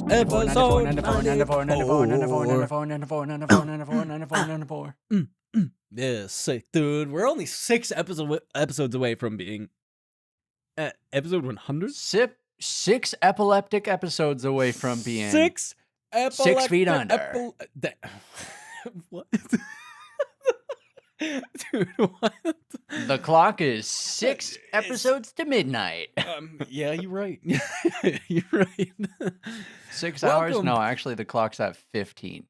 Episode 94. Yeah, sick, dude. We're only 6 episodes away from being at episode 100. Six epileptic episodes away from being 6 feet under. What? Dude, what? The clock is 6 episodes to midnight. Yeah, you're right. You're right. 6 hours? Welcome. No, actually, the clock's at 15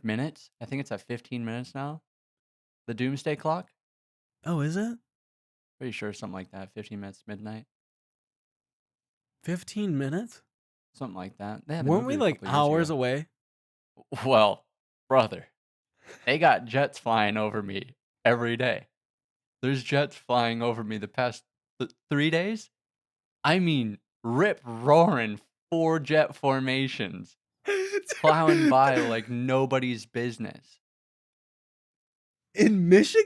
minutes. I think it's at 15 minutes now. The doomsday clock. Oh, is it? Pretty sure something like that. 15 minutes to midnight. 15 minutes? Something like that. They had a Weren't we movie a like couple years hours ago. away? Well, brother, they got jets flying over me every day. There's jets flying over me the past 3 days. I mean, rip roaring 4 jet formations plowing by like nobody's business. In Michigan?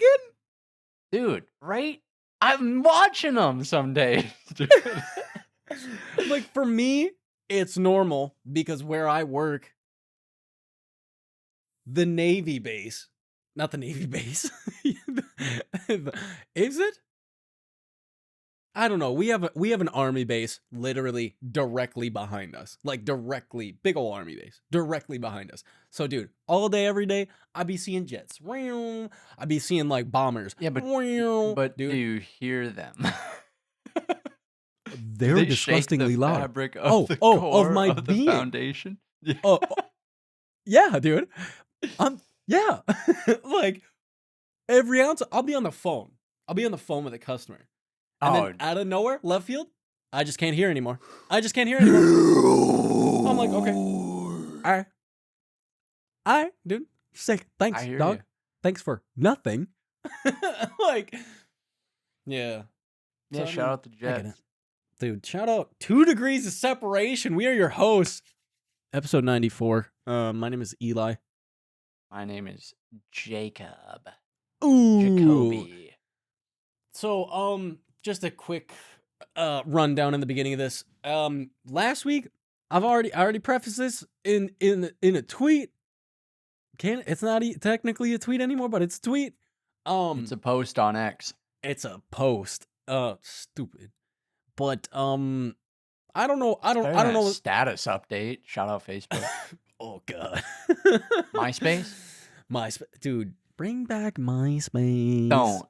Dude, right? I'm watching them some days, dude. Like, for me, it's normal because where I work, the Navy base, not the Navy base. Is it? I don't know. We have an army base literally directly behind us. Like directly, big old army base directly behind us. So dude, all day every day I be seeing jets. I be seeing like bombers. Yeah, but dude, do you hear them? they're They disgustingly shake the loud. fabric of the of core my of the being. foundation. Yeah. Oh, yeah, dude. Yeah. Like every ounce, I'll be on the phone. I'll be on the phone with a customer. And then out of nowhere, left field, I just can't hear anymore. I'm like, okay. All right, dude. Sick. Thanks, I hear dog. you. Thanks for nothing. Like, yeah. Yeah, So, I shout mean, out the I get it. Jets. Dude, shout out 2 degrees of separation. We are your hosts. Episode 94. My name is Eli. My name is Jacob. Ooh. Jacoby. So, just a quick rundown in the beginning of this. Last week, I already prefaced this in a tweet. It's not technically a tweet anymore, but it's a tweet. It's a post on X. It's a post. Stupid. But I don't know. I don't know. Status update. Shout out Facebook. Oh god. MySpace. Dude, bring back MySpace. Don't.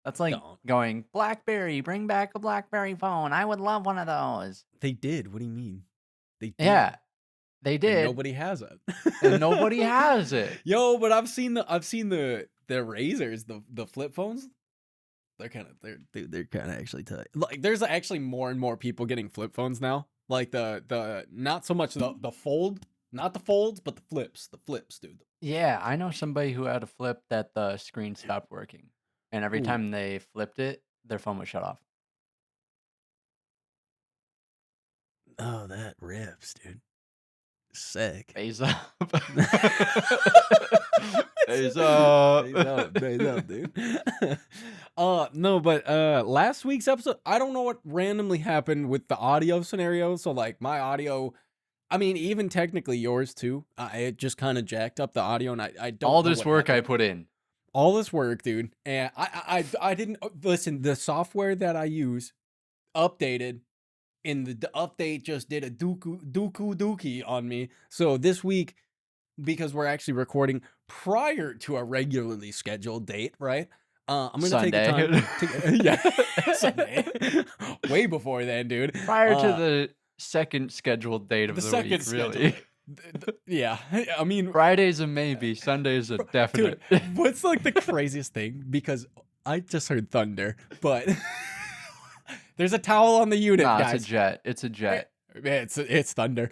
That's like Don't. going, BlackBerry, bring back a BlackBerry phone. I would love one of those. They did. What do you mean? They did. Yeah, they did. And nobody has it. And nobody has it. Yo, but I've seen the razors, the flip phones. They're kind of actually tight. Like, there's actually more and more people getting flip phones now. Like the not so much the fold, not the folds, but the flips, dude. Yeah, I know somebody who had a flip that the screen stopped working. And every Ooh. time they flipped it, their phone would shut off. Oh, that rips, dude. Sick. Phase up. Phase up. Phase up, dude. No, but last week's episode, I don't know what randomly happened with the audio scenario. So like my audio, I mean, even technically yours too. It just kind of jacked up the audio, and I don't. All know this what work happened. I put in. All this work, dude, and I didn't listen. The software that I use updated, and the update just did a dookie on me. So this week, because we're actually recording prior to a regularly scheduled date, right? I'm gonna take the time. Yeah, Sunday. Way before then, dude. Prior to the second scheduled date of the week, really. Yeah, I mean, Friday's a maybe, Sunday's a definite. Dude, what's like the craziest thing? Because I just heard thunder, but there's a towel on the unit, Nah, guys. it's a jet. It's a jet. It's thunder.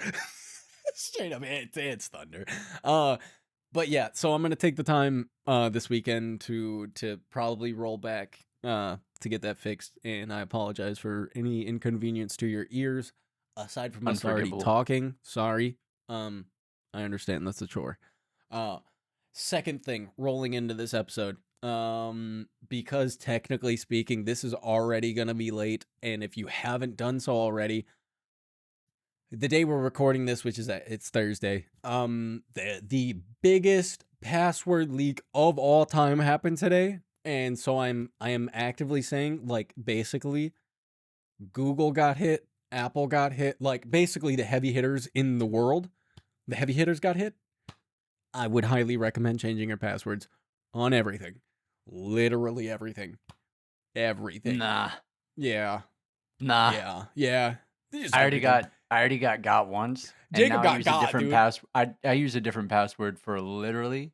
Straight up, it's thunder. But yeah, so I'm gonna take the time this weekend to probably roll back to get that fixed, and I apologize for any inconvenience to your ears. Aside from us already talking, sorry. I understand that's a chore. Second thing, rolling into this episode, Because technically speaking, this is already gonna be late, and if you haven't done so already, the day we're recording this, which is it's Thursday, the biggest password leak of all time happened today, and so I am actively saying, like, basically Google got hit, Apple got hit, like basically the heavy hitters in the world, the heavy hitters got hit. I would highly recommend changing your passwords on everything. Literally everything. Everything. Nah, Yeah. nah. Yeah. Just I already everything. got once, and Jacob now I got use a got, different dude. I use a different password for literally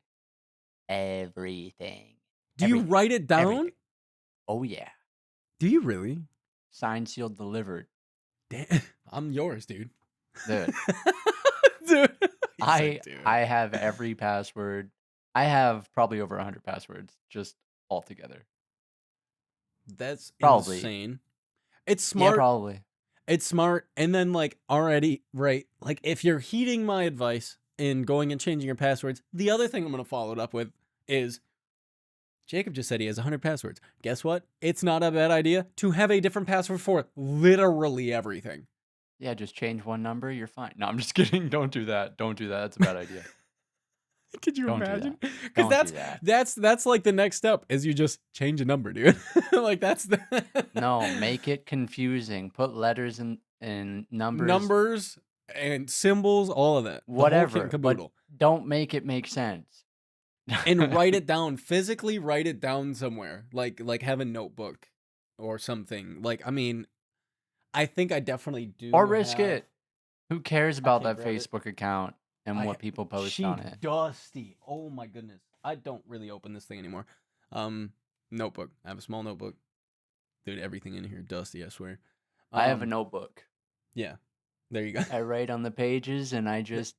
everything. Do you write it down? Everything. Oh yeah. Do you really? Signed, sealed, delivered. Damn, I'm yours, dude. Dude. Dude. I have every password. I have probably over 100 passwords just altogether. That's Probably. insane. It's smart. Yeah, probably. It's smart. And then, like, already, right? Like, if you're heeding my advice in going and changing your passwords, the other thing I'm going to follow it up with is Jacob just said he has 100 passwords. Guess what? It's not a bad idea to have a different password for literally everything. Yeah, just change one number. You're fine. No, I'm just kidding. Don't do that. Don't do that. That's a bad idea. Could you Don't imagine? Because that's like the next step is you just change a number, dude. Like that's the No, make it confusing. Put letters and numbers and symbols, all of that. Whatever. The whole kit and caboodle. But don't make it make sense. And write it down. Physically write it down somewhere. Like have a notebook or something. Like, I mean, I think I definitely do. Or risk it. Who cares about that Facebook account and what people post on it? Dusty. Oh my goodness. I don't really open this thing anymore. Notebook. I have a small notebook. Dude, everything in here dusty, I swear. I have a notebook. Yeah. There you go. I write on the pages and I just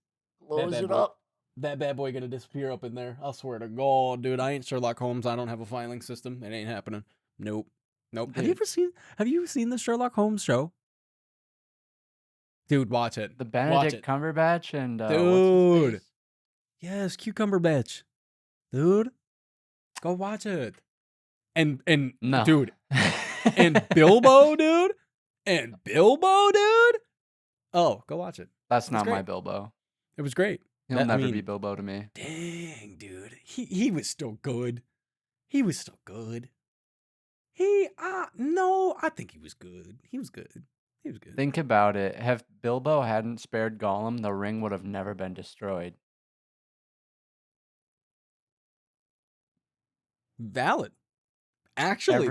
close it boy, up. That bad boy gonna disappear up in there. I swear to God, dude. I ain't Sherlock Holmes. I don't have a filing system. It ain't happening. Nope. Dude. Have you seen the Sherlock Holmes show? Dude, watch it. The Benedict Cumberbatch and dude. what's his face? Yes, Cucumber Batch. Dude. Go watch it. And no. Dude. And Bilbo, dude. Oh, go watch it. That's not my Bilbo. It was great. He'll never be Bilbo to me. Dang, dude. He was still good. No, I think he was good. He was good. Think about it. If Bilbo hadn't spared Gollum, the ring would have never been destroyed. Valid. Actually,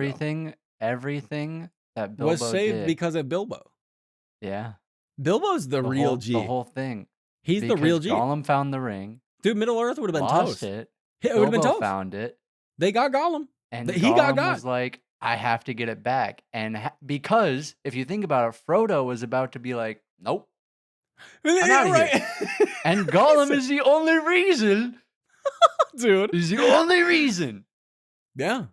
everything that Bilbo was saved did because of Bilbo. Yeah. Bilbo's the real G. The whole thing. He's the real G. Gollum found the ring. Dude, Middle Earth would have been lost toast. It would have been toast. Found it. They got Gollum. And he was like, I have to get it back. And because if you think about it, Frodo was about to be like, nope. I'm out of here. And Gollum is the only reason. Dude. He's the only reason. Yeah.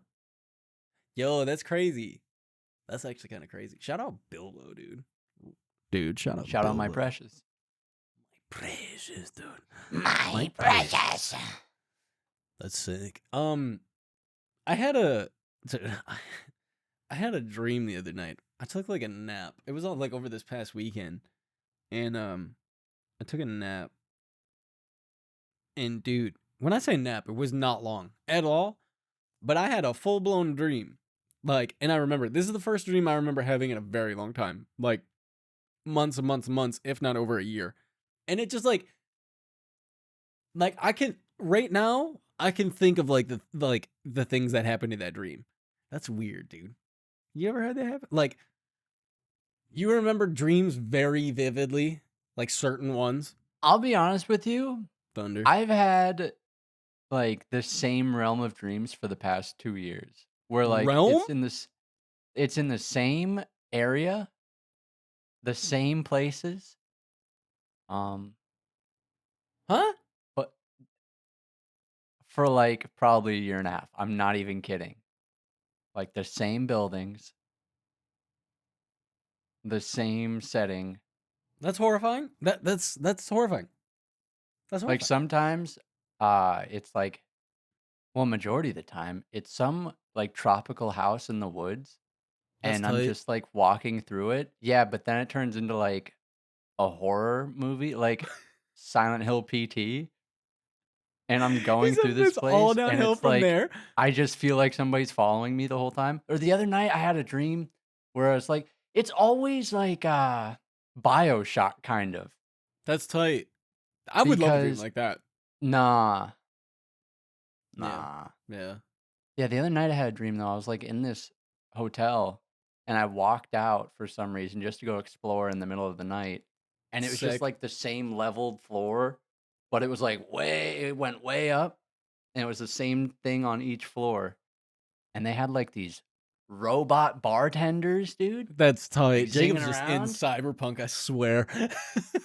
Yo, that's crazy. That's actually kind of crazy. Shout out Bilbo, dude. Shout out Bilbo. Out my precious. My precious, dude. My precious. That's sick. I had a dream the other night. I took like a nap. It was all like over this past weekend. And I took a nap. And dude, when I say nap, it was not long at all. But I had a full-blown dream. Like, and I remember, this is the first dream I remember having in a very long time. Like, months and months and months, if not over a year. And it just like I can, right now, I can think of like the things that happened in that dream. That's weird, dude. You ever had that happen? Like, you remember dreams very vividly, like certain ones? I'll be honest with you. Thunder. I've had like the same realm of dreams for the past 2 years. Where like it's in the same area, the same places. Huh? But for like probably a year and a half. I'm not even kidding. Like the same buildings, the same setting. That's horrifying. That's horrifying. That's horrifying. Like sometimes it's like Well, majority of the time, it's some like tropical house in the woods, That's and I'm tight. just like walking through it. Yeah, but then it turns into like a horror movie, like Silent Hill PT, and I'm He going said through this it's all place, and downhill it's from like there. I just feel like somebody's following me the whole time. Or the other night, I had a dream where I was like, it's always like BioShock kind of That's tight. I would love a dream because like that. nah, Yeah. nah. Yeah. Yeah, the other night I had a dream though. I was like in this hotel and I walked out for some reason just to go explore in the middle of the night. And it was just Sick. like the same leveled floor, but it was like it went way up and it was the same thing on each floor. And they had like these robot bartenders, dude, That's like tight. zinging Jacob's just in around. Cyberpunk, I swear.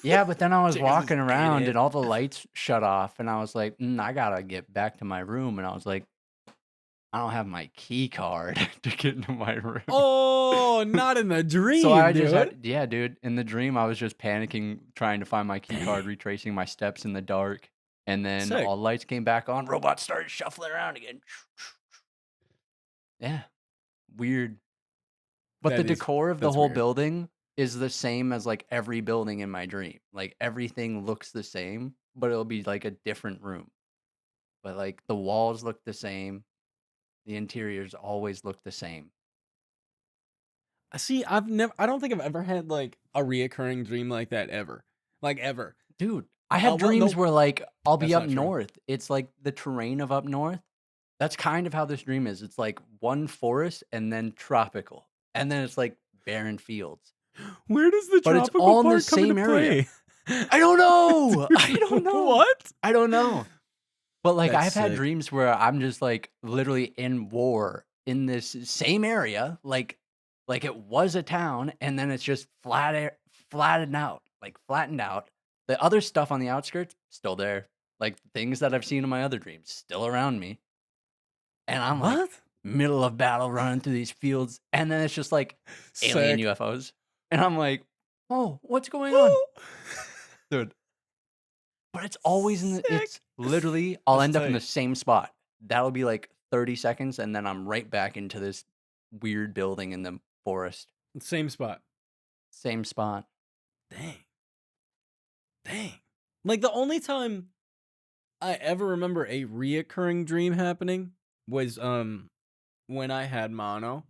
Yeah, but then I was Jacob's just walking in around and it. all the lights shut off and I was like, I gotta get back to my room. And I was like, I don't have my key card to get into my room. Oh, not in the So dream, I just dude. had, yeah, dude. In the dream, I was just panicking, trying to find my key card, Dang. retracing my steps in the dark. And then Sick. all the lights came back on. Robots started shuffling around again. Yeah, weird. But the That is decor of the that's whole weird. building is the same as like every building in my dream. Like everything looks the same, but it'll be like a different room. But like the walls look the same. The interiors always look the same. See, I don't think I've ever had like a reoccurring dream like that ever. Like ever. Dude, I have Well, dreams no, where like I'll be that's up not true. north. It's like the terrain of up north. That's kind of how this dream is. It's like one forest and then tropical. And then it's like barren fields. Where does the But it's tropical all in the part come into same area. play? I don't know. I Dude, don't know. what? I don't know. But like That's I've had sick. dreams where I'm just like literally in war in this same area, like it was a town, and then it's just flattened out, like flattened out. The other stuff on the outskirts still there, like things that I've seen in my other dreams still around me, and I'm like What? middle of battle running through these fields, and then it's just like alien Sick. UFOs, and I'm like, oh, what's going on, Oh. dude? But it's always in the Sick. it's literally I'll That's end up in the tight. same spot. That'll be like 30 seconds and then I'm right back into this weird building in the forest. Same spot. Same spot. Dang. Dang. Like the only time I ever remember a reoccurring dream happening was when I had mono.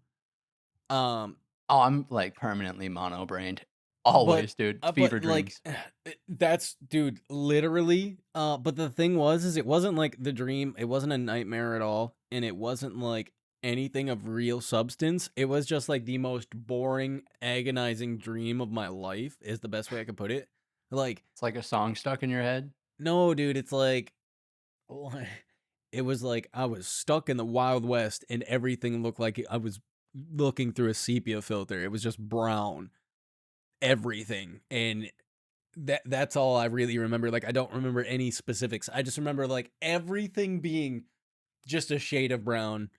Um Oh, I'm like permanently mono-brained. but Always, dude. Fever but like dreams. that's dude literally but the thing was is it wasn't like the dream, it wasn't a nightmare at all, and it wasn't like anything of real substance. It was just like the most boring, agonizing dream of my life is the best way I could put it. Like It's like a song stuck in your head. no, dude, it's like it was like I was stuck in the Wild West and everything looked like I was looking through a sepia filter. It was just brown, everything. And that's all I really remember. Like I don't remember any specifics. I just remember like everything being just a shade of brown,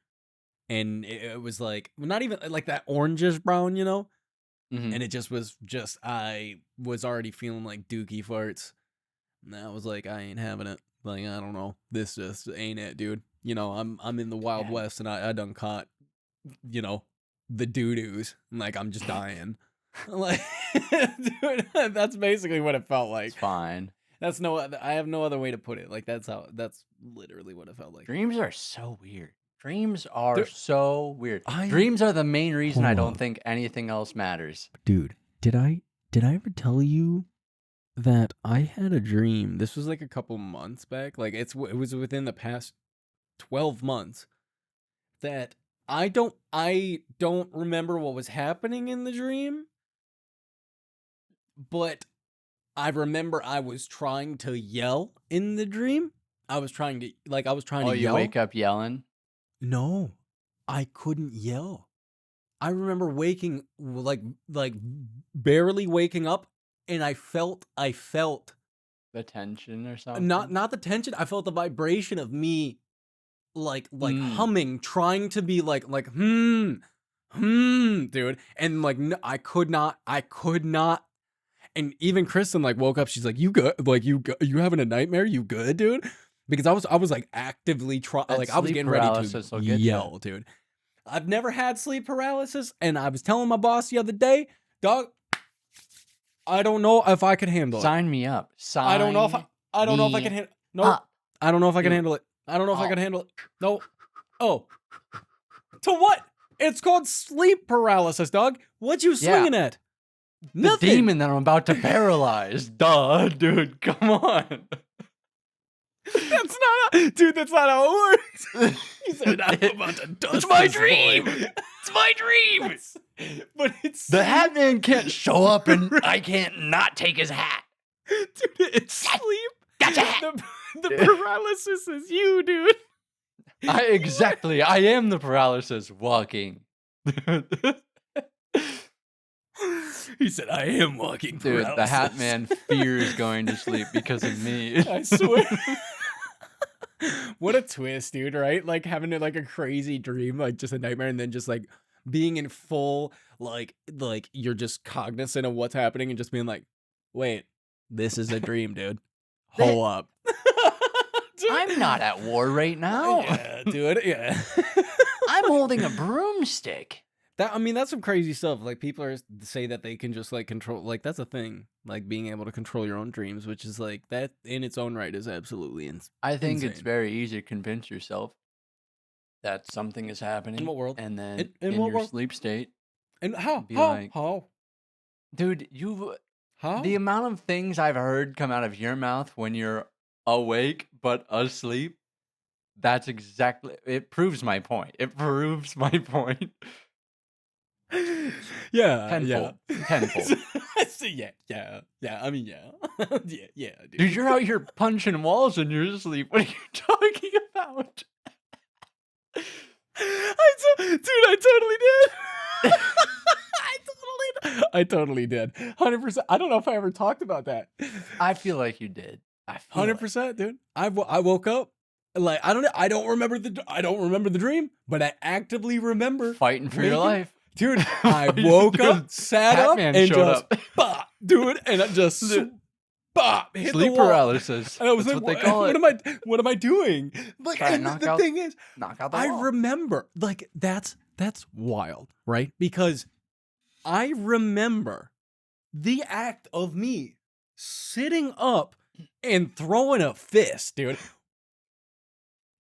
and it was like not even like that orangish brown, you know? Hmm. And it just was just I was already feeling like dookie farts. And I was like, I ain't having it. Like, I don't know. This just ain't it, dude. You know, I'm in the Wild Yeah. West and I done caught, you know, the doo-doos. Like I'm just dying. Like dude, that's basically what it felt It's like. fine. That's no I have no other way to put it. Like that's literally what it felt like. Dreams are so weird. Dreams are There, so weird. I Dreams are the main reason I hold don't up. think anything else matters. Dude, did I ever tell you that I had a dream? This was like a couple months back. Like it was within the past 12 months that I don't remember what was happening in the dream, but I remember I was trying to yell in the dream. I was trying Oh, to you yell. wake up yelling? No, I couldn't yell. I remember waking like barely waking up, and I felt The tension or not something? not the tension. I felt the vibration of me like Mm. humming, trying to be like dude, and like I could not. And even Kristen like woke up. She's like, "You good? Like you having a nightmare? You good, dude?" because I was like actively trying, That like I was sleep getting ready paralysis to will get ya. yell, dude. I've never had sleep paralysis, and I was telling my boss the other day, dog, I don't know if I could handle it. Sign me up. I don't know if I don't know if I me can handle. Nope. up. I don't know if I can Dude. handle it. I don't know if I Oh. can handle it. No. Oh. To what? It's called sleep paralysis, dog. What you swinging at? The Nothing. demon that I'm about to paralyze. Duh, dude, come on. That's not, dude. That's not how it works. He said, "I'm about to dust It's my this dream. boy." It's my dream. But it's The hat man can't show up and I can't not take his hat. dude. It's sleep. Gotcha hat. The paralysis is you, dude. I am the paralysis walking. He said, "I am walking Dude, paralysis." the hat man fears going to sleep because of me. I swear. What a twist, dude, right? Like having like a crazy dream, like just a nightmare, and then just like being in full, like you're just cognizant of what's happening and just being like, wait, this is a dream, dude. Hold up. Dude. I'm not at war right now. Yeah, dude, yeah. I'm holding a broomstick. I mean, that's some crazy stuff. Like people say that they can just like control, like that's a thing, like being able to control your own dreams, which is like that in its own right is absolutely I think insane. it's very easy to convince yourself that something is happening. In what world? And then In in what your world? sleep state, And how? be How? like- How? dude, How? the amount of things I've heard come out of your mouth when you're awake but asleep, that's exactly, it proves my point. It proves my point. Yeah, Tenfold. yeah. Tenfold. So, yeah. I mean, yeah, yeah, dude. Dude, you're out here punching walls in your sleep. What are you talking about? Dude, I totally did. I totally did. 100%. I don't know if I ever talked about that. I feel like you did. 100%, dude. I woke up like I don't remember the dream, but I actively remember Fighting for your life. Dude, I woke up, sat up, Batman and showed just up. bop, dude, and I just bop, hit Sleep the wall. paralysis. And I was That's like, what they call it. what am I doing? Like, Try to and knock the out- thing is, Knock out the I wall. remember, like, that's wild, right? Because I remember the act of me sitting up and throwing a fist, dude.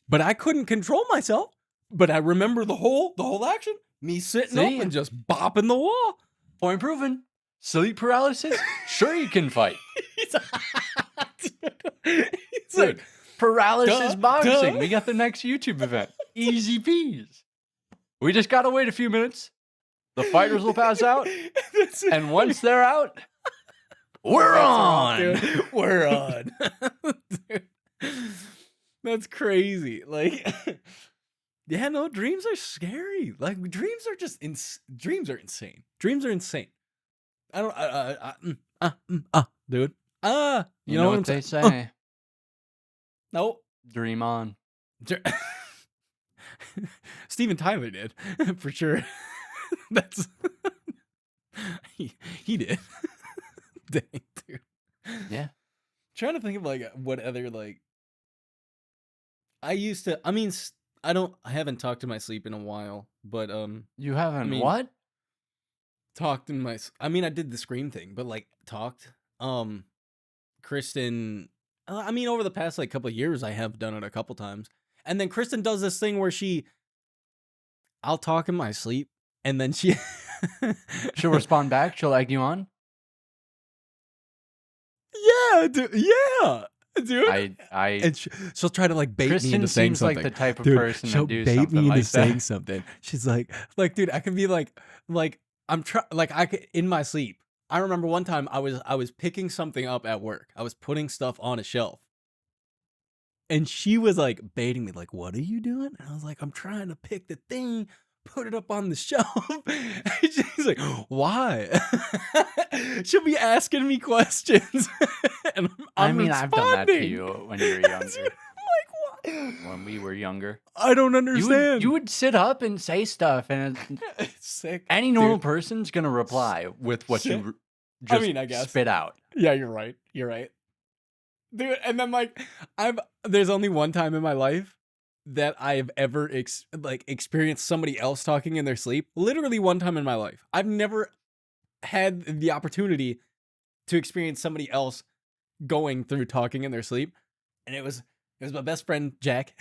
But I couldn't control myself. But I remember the whole action. Me sitting up and just bopping the wall. Point proven. Sleep paralysis? Sure you can fight. He's Dude, paralysis duh, boxing. duh. We got the next YouTube event. Easy peas. We just gotta wait a few minutes. The fighters will pass out. And once they're out, we're on. Dude. We're on. Dude, that's crazy. Like, yeah, no, dreams are scary. Like, dreams are just dreams are insane. Dreams are insane. I don't, dude. You know what they say? No. Dream on. Steven Tyler did, for sure. That's he did. Dang, dude. Yeah. Trying to think of like what other like I used to. I mean, I haven't talked in my sleep in a while, but You haven't I mean, what? talked in my. I mean, I did the scream thing, but like talked. Kristen. I mean, over the past like couple of years, I have done it a couple times, and then Kristen does this thing where I'll talk in my sleep, and then she'll respond back. She'll egg you on. Yeah, dude. Yeah, dude. And she'll try to like bait me Kristen into saying seems something. like the type of Dude, person she'll that do bait something me into like saying that. something. She's like, dude, I can be like I'm trying, like I could in my sleep. I remember one time I was picking something up at work. I was putting stuff on a shelf, and she was like baiting me, like, "What are you doing?" And I was like, "I'm trying to pick the thing." Put it up on the shelf. And she's like, "Why?" She'll be asking me questions. And I'm I've done that to responding. you when you were younger. Dude, I'm like, what? When we were younger. I don't understand. You would sit up and say stuff, and It's sick. any normal dude. person's gonna reply with what Sick. you just I mean, I guess. spit out. Yeah, you're right. You're right. dude. And then like there's only one time in my life that I've ever experienced somebody else talking in their sleep. Literally one time in my life. I've never had the opportunity to experience somebody else going through talking in their sleep, and it was my best friend Jack.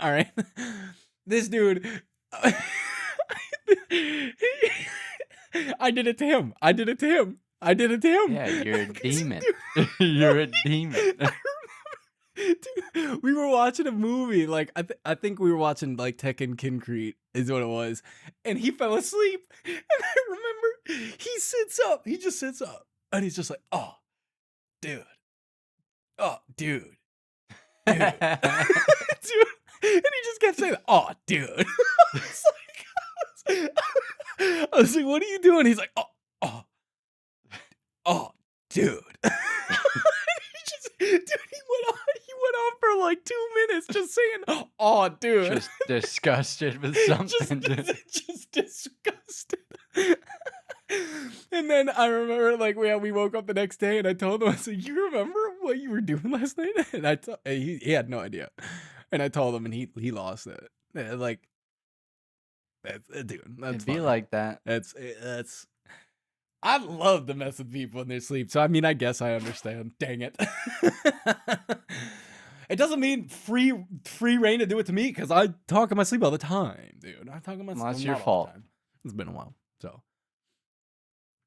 All right, this dude. I did it to him. I did it to him. I did it to him. Yeah, you're a demon. Dude, You're a demon. dude, we were watching a movie. Like I think we were watching like Tekken Concrete is what it was, and he fell asleep. And I remember he sits up. He just sits up, and he's just like, "Oh, dude, oh, dude, dude." Dude. And he just kept saying, "Oh, dude." I was like, "What are you doing?" He's like, "Oh, oh, oh, dude." Dude, he went on for like 2 minutes just saying, "Oh, dude." Just disgusted with something. just disgusted. And then I remember, like, we woke up the next day, and I told him, I said, "You remember what you were doing last night?" And he had no idea. And I told him, and he lost it. Like, dude, that's It'd be funny. like that. That's. I love to mess with people in their sleep, so I mean, I guess I understand. Dang it. It doesn't mean free reign to do it to me, because I talk in my sleep all the time, dude. I talk in my sleep. Well, that's not your all the fault. time. It's been a while, so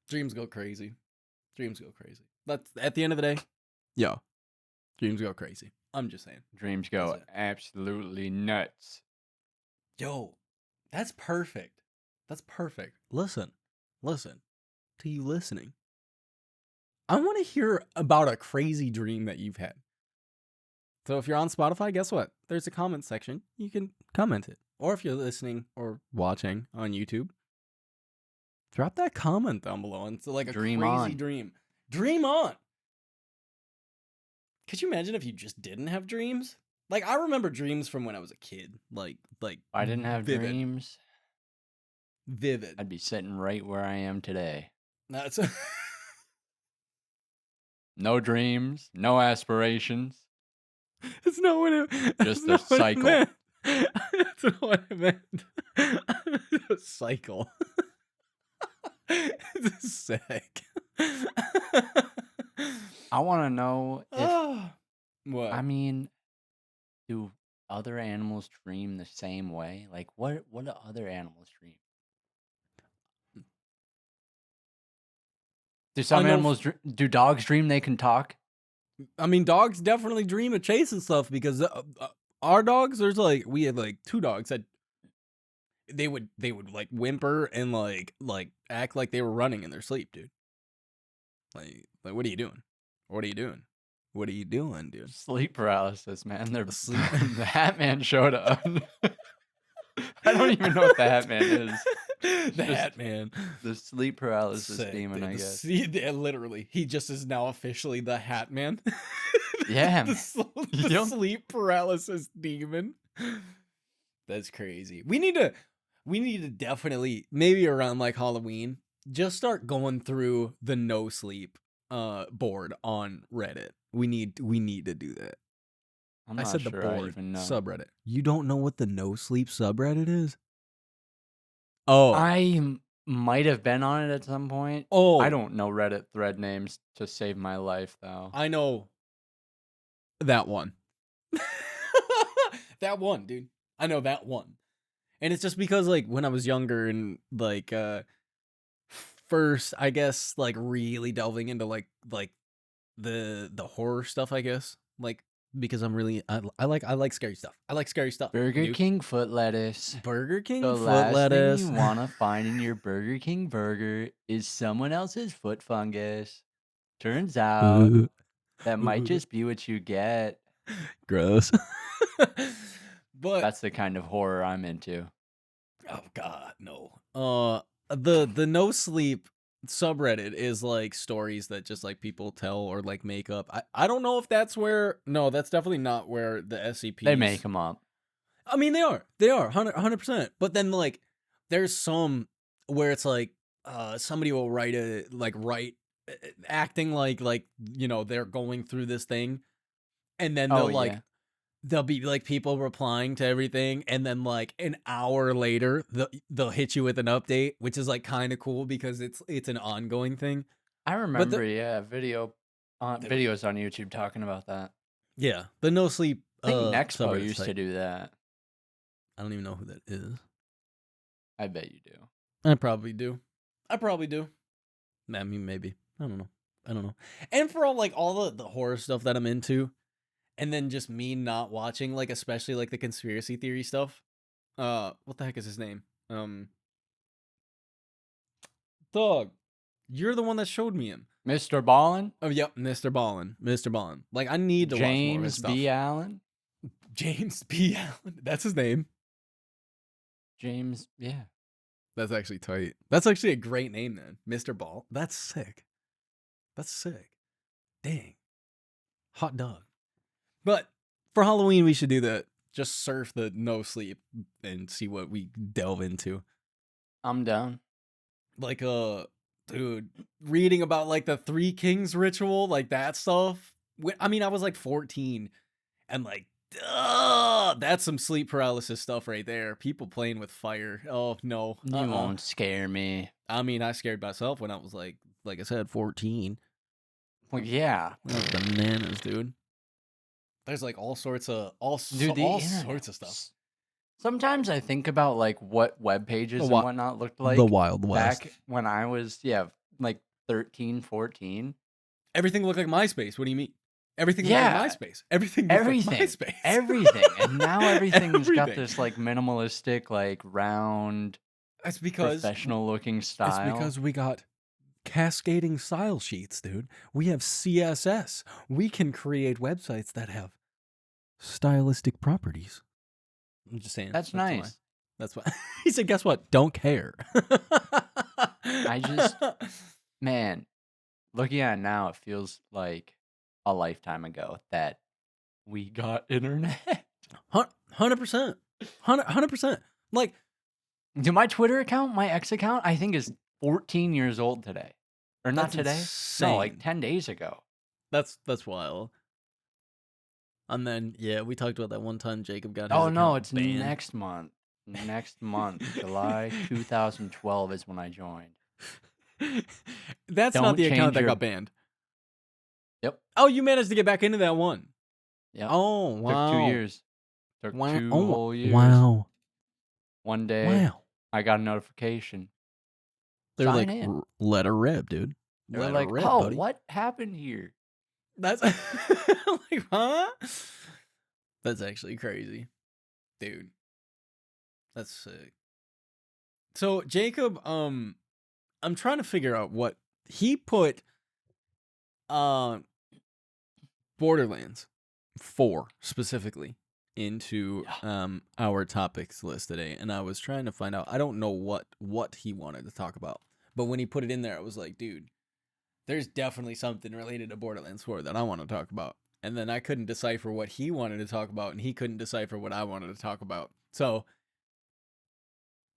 dreams go crazy. Dreams go crazy. That's at the end of the day, yo. Dreams go crazy. I'm just saying. Dreams go absolutely nuts. Yo, that's perfect. That's perfect. Listen. To you listening. I want to hear about a crazy dream that you've had. So if you're on Spotify, guess what? There's a comment section. You can comment it. Or if you're listening or watching on YouTube, drop that comment down below. And it's like a Dream crazy on. dream. Dream on. Could you imagine if you just didn't have dreams? Like, I remember dreams from when I was a kid. Like I didn't have vivid. dreams. Vivid. I'd be sitting right where I am today. That's No dreams, no aspirations. That's not what it. Just a cycle. That's not what I meant. A cycle. It's sick. I want to know if, What? I mean, do other animals dream the same way? Like, what do other animals dream? Do some animals, do dogs dream they can talk? I mean, dogs definitely dream of chasing stuff, because our dogs, we had like 2 dogs that they would like whimper and like act like they were running in their sleep, dude. Like what are you doing? What are you doing? What are you doing, dude? Sleep paralysis, man. They're Sleep. The Hat Man showed up. I don't even know what the Hat Man is. The Hat Man. The sleep paralysis Sick, demon, dude. I guess. Yeah, literally. He just is now officially the Hat Man. Yeah. The sleep paralysis demon. That's crazy. We need to definitely, maybe around like Halloween, just start going through the no sleep board on Reddit. We need to do that. I said the board board even know. subreddit. You don't know what the no sleep subreddit is? Oh, I might have been on it at some point. Oh, I don't know Reddit thread names to save my life, though. I know that one. That one, dude. I know that one. And it's just because like when I was younger and like first, I guess, like really delving into like the horror stuff, I guess. Like because I'm really I like scary stuff. I like scary stuff. Burger King foot lettuce. Burger King The foot last lettuce. thing you want to find in your Burger King burger is someone else's foot fungus. Turns out that might just be what you get. Gross. But that's the kind of horror I'm into. Oh God, no. The no sleep subreddit is like stories that just like people tell or like make up. I don't know if that's where. No, that's definitely not where the SCPs. They make them up. I mean, they are 100%. But then like, there's some where it's like, somebody will write acting like you know they're going through this thing, and then Oh yeah. there'll be like people replying to everything, and then like an hour later they'll hit you with an update, which is like kind of cool because it's an ongoing thing. I But remember, yeah, the videos on YouTube talking about that. yeah, the no sleep I think Nexpo subreddit's used to tight. do that. I don't even know who that is. I bet you do. I probably do. I probably do. I mean, maybe. I don't know. I don't know. And for all the horror stuff that I'm into, and then just me not watching, like especially like the conspiracy theory stuff. What the heck is his name? Thug. You're the one that showed me him. Mr. Ballin, Oh, yep, Mr. Ballin. Mr. Ballin. Like I need to watch more of his James stuff. B. Allen, James B. Allen. That's his name. James, yeah. That's actually tight. That's actually a great name, then. Mr. Ball. That's sick. That's sick. Dang. Hot dog. But for Halloween, we should do that. Just surf the no sleep and see what we delve into. I'm down. Like, dude, reading about like the Three Kings ritual, like that stuff. I mean, I was like 14, and like, that's some sleep paralysis stuff right there. People playing with fire. Oh no, You won't scare me. I mean, I scared myself when I was like I said, 14. Well, yeah. That was bananas, dude. There's like all sorts of all Dude, sorts of stuff. Sometimes I think about like what web pages and whatnot looked like the Wild West. back when I was like 13, 14. Everything looked like MySpace. What do you mean? Everything looked Yeah. like MySpace. Everything looked like MySpace. Everything. And now everything's got Everything. this like minimalistic, like round, That's because professional looking style. That's because we got cascading style sheets, dude. We have CSS. We can create websites that have stylistic properties. I'm just saying. That's nice. Why. That's why. He said, guess what? Don't care. Man, looking at it now, it feels like a lifetime ago that we got internet. 100%. 100%. Like, do my Twitter account, my ex account, I think is 14 years old today. Or not today. Insane. No, like 10 days ago. That's wild. And then, yeah, we talked about that one time Jacob got his Oh, no, account it's banned. next month. Next month, July 2012 is when I joined. That's not the account that got banned. Yep. Oh, you managed to get back into that one. Yep. Oh, wow. Took 2 years. Took 2 whole years. Wow. One day, I got a notification. They're like, let her rip, dude. They're like, oh, buddy. What happened here? That's like, huh? That's actually crazy, dude. That's sick. So Jacob, I'm trying to figure out what he put. Borderlands 4 specifically into our topics list today, and I was trying to find out. I don't know what he wanted to talk about, but when he put it in there, I was like, dude, there's definitely something related to Borderlands 4 that I want to talk about. And then I couldn't decipher what he wanted to talk about, and he couldn't decipher what I wanted to talk about. So,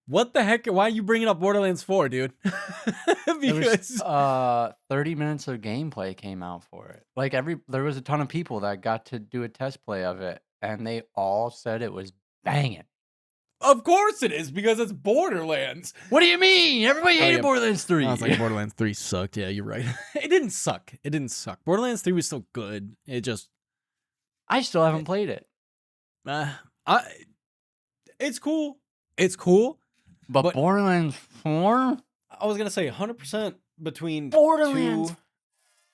what the heck? Why are you bringing up Borderlands 4, dude? Because 30 minutes of gameplay came out for it. Like there was a ton of people that got to do a test play of it, and they all said it was banging. Of course it is, because it's Borderlands. What do you mean? Everybody hated Borderlands 3. I was like, Borderlands 3 sucked. Yeah, you're right. It didn't suck. Borderlands 3 was still good. I still haven't played it. It's cool. It's cool. But Borderlands 4? I was going to say 100% between Borderlands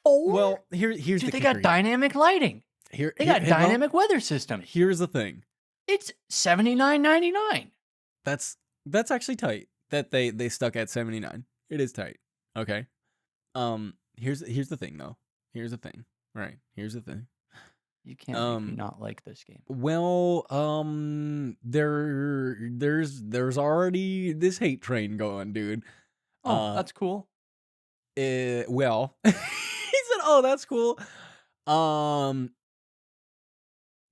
4? Well, here's Dude, the they got dynamic lighting. They got dynamic weather system. Here's the thing. It's $79.99. That's actually tight that they stuck at 79. It is tight. Okay. Here's the thing though. Here's the thing. Right. Here's the thing. You can't make me not like this game. Well, there's already this hate train going, dude. Oh, that's cool. Well, he said, "Oh, that's cool."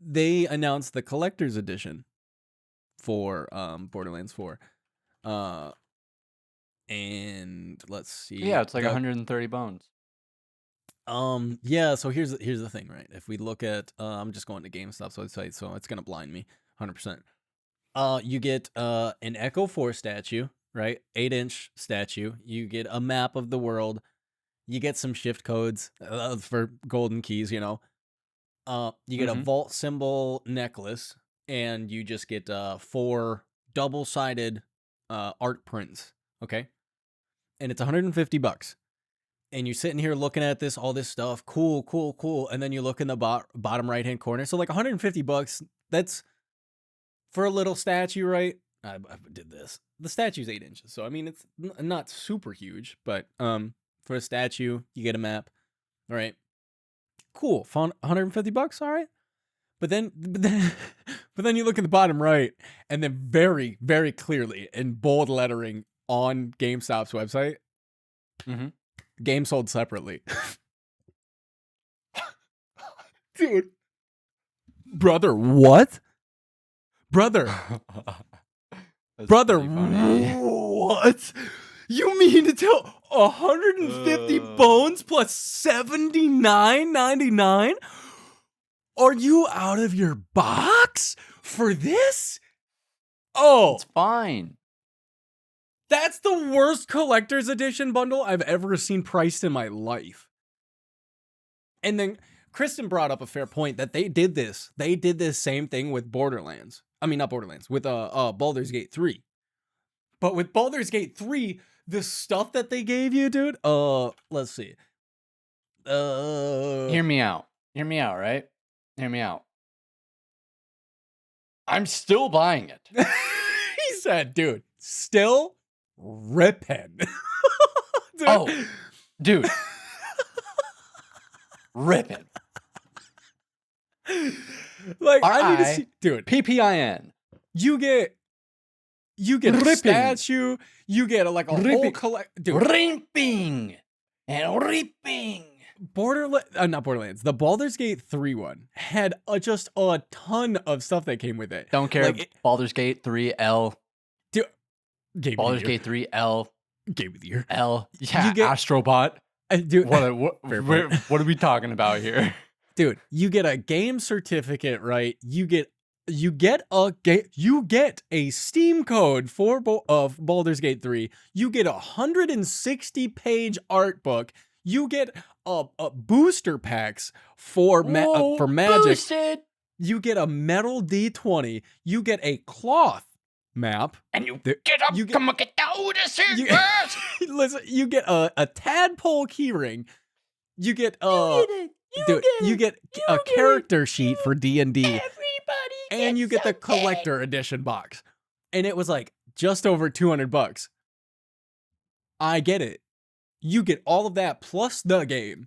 They announced the collector's edition for Borderlands 4. And let's see. Yeah, it's like 130 bones. Yeah, so here's the thing, right? If we look at I'm just going to GameStop's website, so it's gonna blind me 100%. You get an Echo 4 statue, right? 8-inch statue. You get a map of the world. You get some shift codes for golden keys, you know. You get a Mhm. vault symbol necklace, and you just get 4 double-sided art prints, okay? And it's $150. And you're sitting here looking at this, all this stuff, cool, cool, cool, and then you look in the bottom right-hand corner. So like $150, that's for a little statue, right? I did this. The statue's 8 inches, so I mean it's not super huge, but for a statue, you get a map. All right, cool. Found $150. All right, but then you look at the bottom right, and then very, very clearly in bold lettering on GameStop's website, Mhm. game sold separately. Dude, brother, what? Brother, That's brother, pretty funny. what? You mean to tell 150 bones plus 79.99? Are you out of your box for this? Oh, It's fine. that's the worst collector's edition bundle I've ever seen priced in my life. And then Kristen brought up a fair point that they did this. They did this same thing with Borderlands. I mean, not Borderlands, with Baldur's Gate 3. But with Baldur's Gate 3, the stuff that they gave you, dude, let's see. Hear me out. Hear me out, right? Hear me out. I'm still buying it. He said, dude, still ripping. Dude. Oh, dude. Ripping. Like, I need to R.I. see, dude, PPIN. you get a Ripping. statue, you get like a whole Ripping. dude, Ripping. And ripping. not Borderlands, the Baldur's Gate 3 one had just a ton of stuff that came with it. Don't care. Like, Baldur's Gate 3L. dude, Game Baldur's of the Year. Gate 3L. Game of the Year. L. Yeah, You get- Astrobot. Dude, What Fair point. what are we talking about here? dude, you get a game certificate, right? You get a Steam code for of Baldur's Gate 3. You get 160-page art book. You get a booster packs for for Magic. Boosted. You get a metal D20. You get a cloth map. And you There- get up, you get- come and get down to see You, first. listen, you get a tadpole keyring. You get you get a character sheet for D&D. Everybody And you get the collector edition box. And it was like just over $200. I get it. You get all of that plus the game.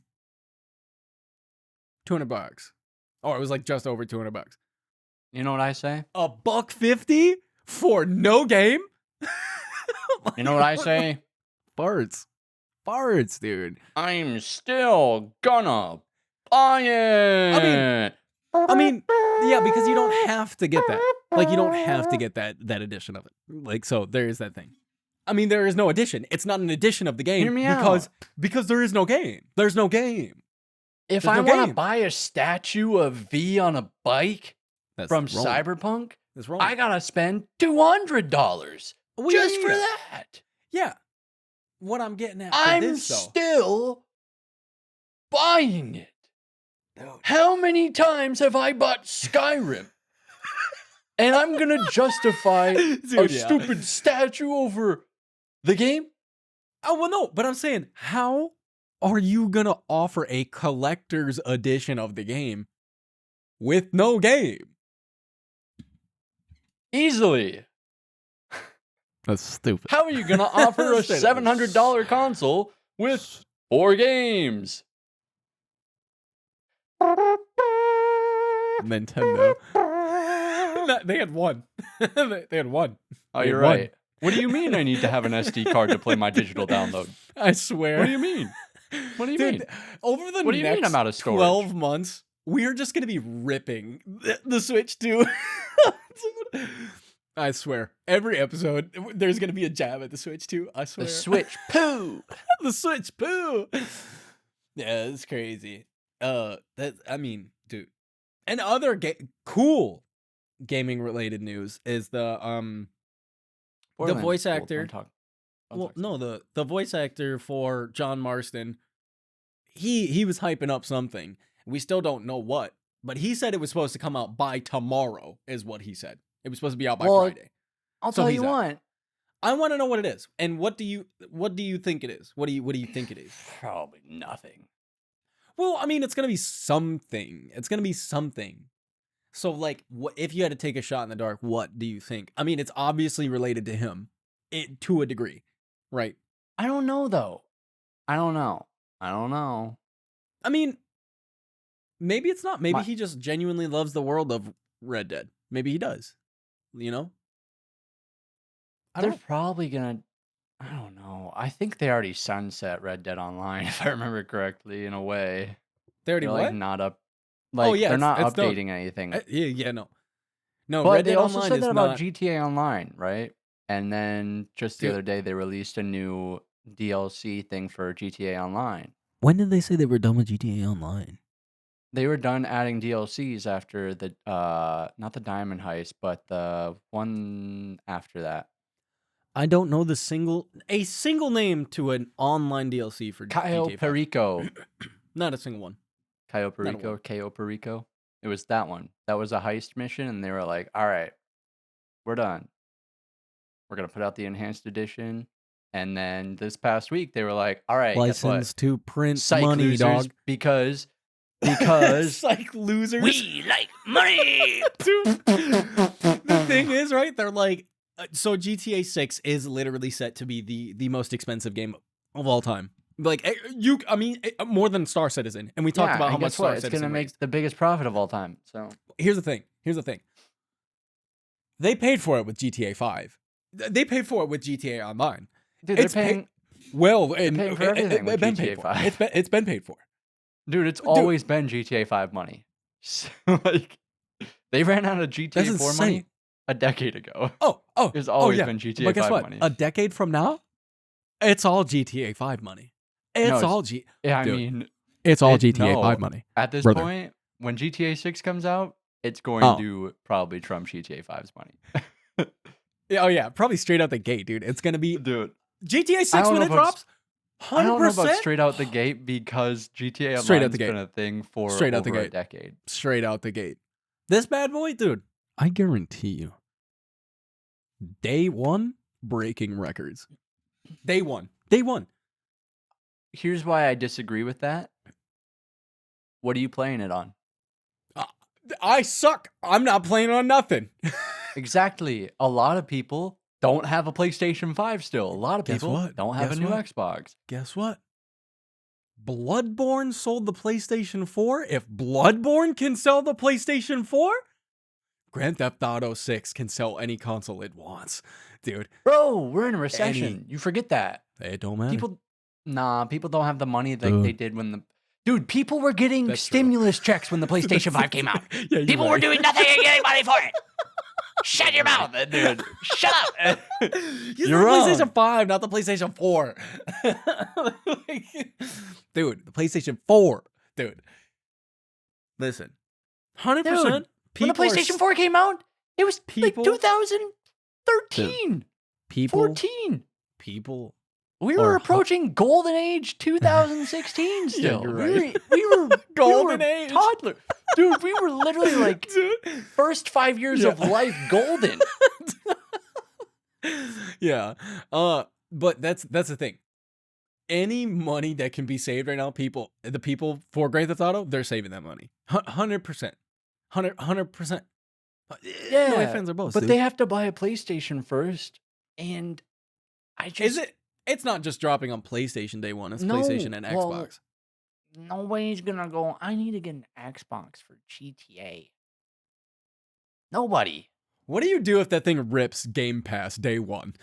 $200. Or it was like just over $200. You know what I say? $150 for no game? You know what I say? Farts. Farts, dude. I'm still gonna buy it. I mean, yeah, because you don't have to get that. Like, you don't have to get that edition of it. Like, so there is that thing. I mean, there is no edition. It's not an edition of the game Hear me because there is no game. There's no game. If There's I no want to game. buy a statue of V on a bike That's from wrong. Cyberpunk, That's wrong. I gotta spend $200 Well, just yeah, for yeah. that. Yeah. What I'm getting at for I'm this, though. still buying it. Dude. How many times have I bought Skyrim? And I'm gonna justify a Dude, yeah. stupid statue over the game? Oh, well, no, but I'm saying, how are you going to offer a collector's edition of the game with no game? Easily. That's stupid. How are you gonna offer a Straight up. $700 console with 4 games? Nintendo. No, they had one. They had one. Oh, They you're had one. right. What do you mean I need to have an SD card to play my digital download? I swear. What do you mean? What do you Dude, mean? over the What do you mean next I'm out of storage? 12 months, we're just going to be ripping the Switch 2. Dude, I swear. Every episode, there's going to be a jab at the Switch 2. I swear. The Switch poo. The Switch poo. Yeah, it's crazy. That I mean, dude. And other cool gaming related news is the Borderlands is voice cool. actor. Don't Well, talk no, about the voice actor for John Marston. He was hyping up something. We still don't know what, but he said it was supposed to come out by tomorrow. Is what he said. It was supposed to be out by Well, Friday. I'll So tell he's you out. what. I want to know what it is, and what do you think it is? What do you think it is? Probably nothing. Well, I mean, it's gonna be something. It's gonna be something. So, like, what if you had to take a shot in the dark? What do you think? I mean, it's obviously related to him, to a degree, right? I don't know though. I don't know. I mean, maybe it's not. Maybe My, he just genuinely loves the world of Red Dead. Maybe he does. You know? I they're don't. probably gonna. I don't know. I think they already sunset Red Dead Online, if I remember correctly, in a way. They already They're like what? not up. Oh Like yeah, they're not it's done. updating anything. Yeah, no. But Red they Dead also Online said is that about not. GTA Online, right? And then just the Dude, other day, they released a new DLC thing for GTA Online. when did they say they were done with GTA Online? They were done adding DLCs after the not the Diamond Heist, but the one after that. I don't know a single name to an online DLC for Cayo GTA 5. Perico. Not a single one. Cayo Not a Perico, one. Cayo Perico. It was that one. That was a heist mission, and they were like, all right, we're done. We're going to put out the enhanced edition. And then this past week, they were like, all right, guess what? License to print Psych money, losers, dog. because Psych losers. we like money. Dude, the thing is, right? They're like, so GTA 6 is literally set to be the most expensive game of all time. Like I mean, more than Star Citizen, and we talked about how much Star It's Citizen going to make raised. the biggest profit of all time. So Here's the thing. They paid for it with GTA 5. They paid for it with GTA Online. dude, they're paying. Paying for everything with been GTA paid for. 5. It's been paid for. Dude, it's always been GTA 5 money. So, like, they ran out of GTA 4 money a decade ago. Oh, It's always yeah. been GTA But guess 5 what? money. A decade from now, it's all GTA 5 money. It's all Yeah, I Dude, mean, it's all GTA 5 money. At this brother. point, when GTA 6 comes out, it's going to probably trump GTA 5's money. Oh yeah, probably straight out the gate, dude. It's gonna be Dude, GTA 6 when it drops. 100%. I don't know about straight out the gate because GTA Straight out Online's the gate. been a thing for Straight out the over a gate. decade. Straight out the gate. This bad boy, dude, I guarantee you. Day one, breaking records. Day one. Here's why I disagree with that. What are you playing it on? I suck. I'm not playing on nothing. Exactly. A lot of people don't have a PlayStation 5 still. A lot of people don't have a new Xbox. Guess what? Bloodborne sold the PlayStation 4. If Bloodborne can sell the PlayStation 4, Grand Theft Auto 6 can sell any console it wants. Dude. Bro, we're in a recession. You forget that. It don't matter. People don't have the money like they did when the... Dude, people were getting stimulus checks when the PlayStation 5 came out. Yeah, people were doing nothing and getting money for it. Shut your mouth, dude. Shut up. You're wrong. PlayStation 5, not the PlayStation 4. Dude, the PlayStation 4. Dude. Listen. 100%. Dude, when the PlayStation 4 came out, it was like 2013. 14. People. We were approaching Golden Age 2016 still. Yeah, you're right. We were Golden Age. Toddler. Dude, we were literally like first 5 years of life golden. Yeah. But that's the thing. Any money that can be saved right now, the people for Grand Theft Auto, they're saving that money. 100%. 100%. Yeah. No fans are both. But they have to buy a PlayStation first. And I just... Is it? It's not just dropping on PlayStation day one. It's PlayStation and Xbox. Nobody's gonna go, I need to get an Xbox for GTA. Nobody. What do you do if that thing rips Game Pass day one?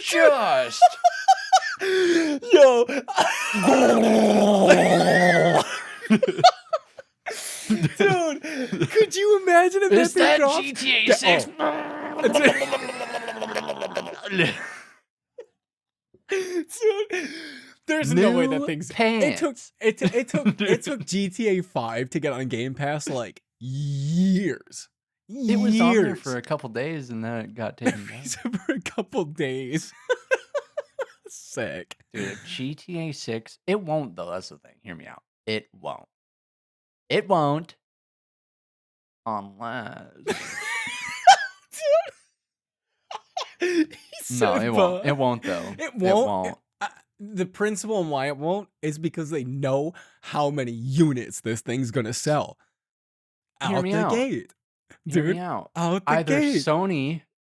Just. Yo. Dude, could you imagine if Is that that thing GTA 6? Dude, There's no way that New thing's. pants. It took Dude. GTA 5 to get on Game Pass like years. It was on there for Years. a couple days and then it got taken down. For a couple days. Sick. Dude, if GTA 6, it won't though. That's the thing. Hear me out. It won't. It won't. Unless. No, it won't. It won't though. It won't. The principle and why it won't is because they know how many units this thing's gonna sell. Hear me out. Gate. Hear Dude, me out. out the Either gate.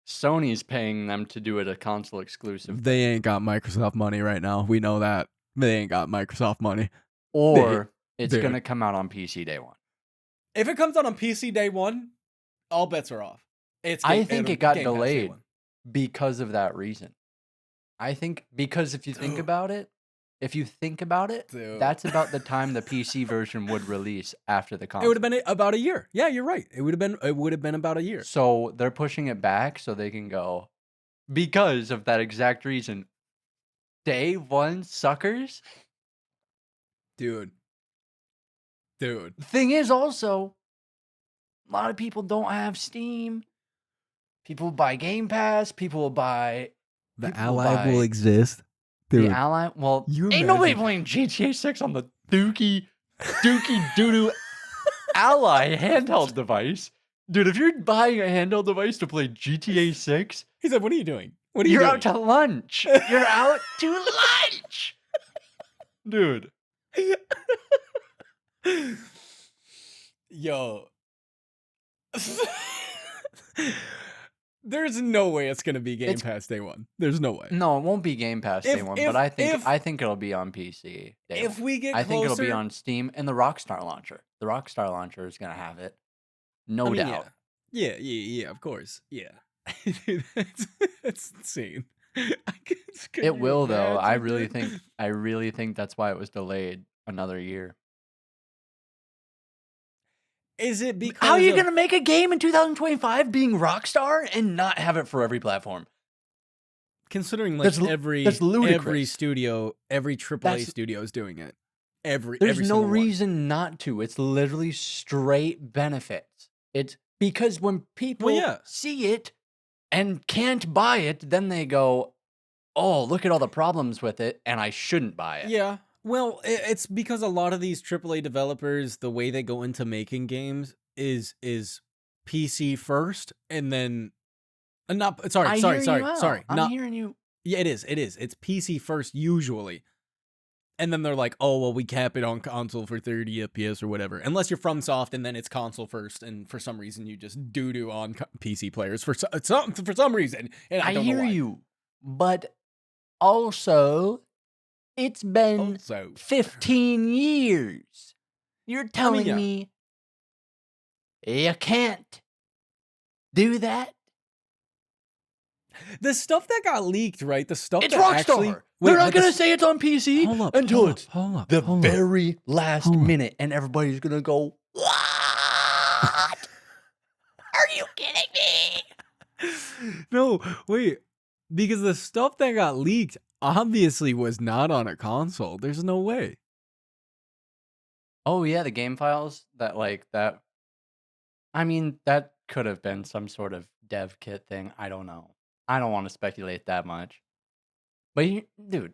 Sony's paying them to do it a console exclusive. They ain't got Microsoft money right now. We know that. They ain't got Microsoft money. Or it's gonna come out on PC day one. If it comes out on PC day one, all bets are off. I think it got delayed because of that reason. I think because if you think about it, Dude. that's about the time the PC version would release after the console. It would have been about a year. Yeah, you're right. It would have been about a year. So they're pushing it back so they can go because of that exact reason. Day one suckers. Dude. Thing is also, a lot of people don't have Steam. People buy Game Pass. People will buy. The Ally will exist. Dude. The Ally. Well, You ain't nobody imagine- playing GTA 6 on the dookie doo-doo Ally handheld device. Dude, if you're buying a handheld device to play GTA 6, He said, "What are you doing? What are you you're doing?" out to lunch. You're out to lunch. Dude. Yo. There's no way it's gonna be Game Pass day one. There's no way. No, it won't be Game Pass day one, but I think it'll be on PC day If one. we get I think it'll be closer- on Steam and the Rockstar launcher. The Rockstar launcher is gonna have it. No doubt. Yeah, of course. Yeah. That's insane. It will though. I really think that's why it was delayed another year. Is it because How are you gonna make a game in 2025 being Rockstar and not have it for every platform? considering like That's every ludicrous. studio, every AAA studio is doing it. Every There's no single one. reason not to. It's literally straight benefits. It's because when people see it and can't buy it, then they go, "Oh, look at all the problems with it, and I shouldn't buy it." Yeah. Well, it's because a lot of these AAA developers, the way they go into making games is PC first, and then not. Sorry. I'm hearing you. Yeah, it is. It's PC first usually, and then they're like, "Oh, well, we cap it on console for 30 FPS or whatever." Unless you're FromSoft, and then it's console first, and for some reason you just doo on PC players for some reason. And I don't know hear why. you, but also, it's been 15 years. You're telling me you can't do that? The stuff that got leaked, right? The stuff It's that Rockstar. actually They're not going to say it's on PC until it's the very last minute, and everybody's going to go, "What? Are you kidding me?" No, wait. Because the stuff that got leaked obviously was not on a console. There's no way. Oh, yeah, the game files that I mean, that could have been some sort of dev kit thing. I don't know. I don't want to speculate that much. But, dude.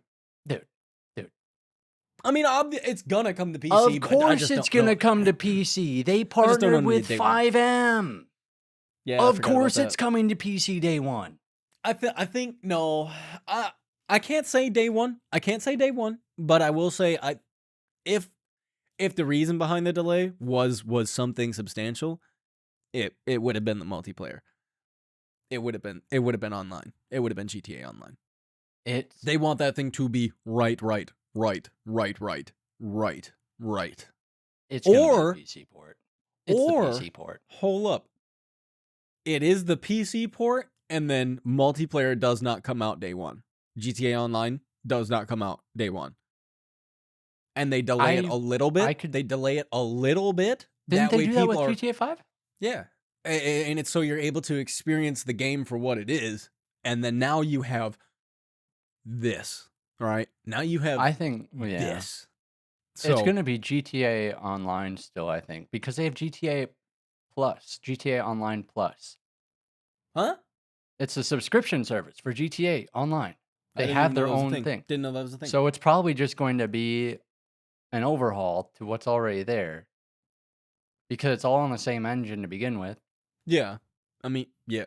I mean, it's gonna come to PC. Of but I course just it's don't know. going to come to PC. They don't know partnered when with day one. 5M. Yeah, I Of forgot about course that. it's coming to PC day one. I think no. I can't say day one. But I will say if the reason behind the delay was something substantial, it would have been the multiplayer. It would have been online. It would have been GTA Online. They want that thing to be right. It's going to be the PC port. It's the PC port. Hold up. It is the PC port, and then multiplayer does not come out day one. GTA Online does not come out day one. And they delay it a little bit. They delay it a little bit. Didn't they do that with GTA 5? Yeah. And it's so you're able to experience the game for what it is. And then now you have this right? Now you have I think, yeah, this. it's So, gonna be GTA Online still. I think because they have GTA Plus, GTA Online Plus. huh? It's a subscription service for GTA Online. I They didn't have even know their that was a own thing. thing, Didn't know that was a thing. so it's probably just going to be an overhaul to what's already there because it's all on the same engine to begin with. Yeah. I mean, yeah.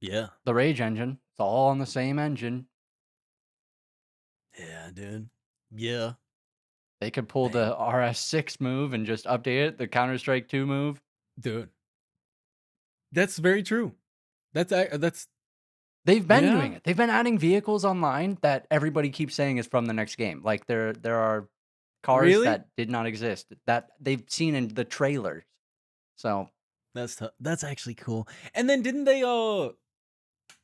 Yeah. The Rage engine, it's all on the same engine. Yeah, dude. Yeah. They could pull Dang. the RS6 move and just update it, the Counter-Strike 2 move. Dude. That's very true. That's They've been doing yeah. it. They've been adding vehicles online that everybody keeps saying is from the next game. Like there are cars Really? that did not exist that they've seen in the trailers. So That's actually cool. And then didn't they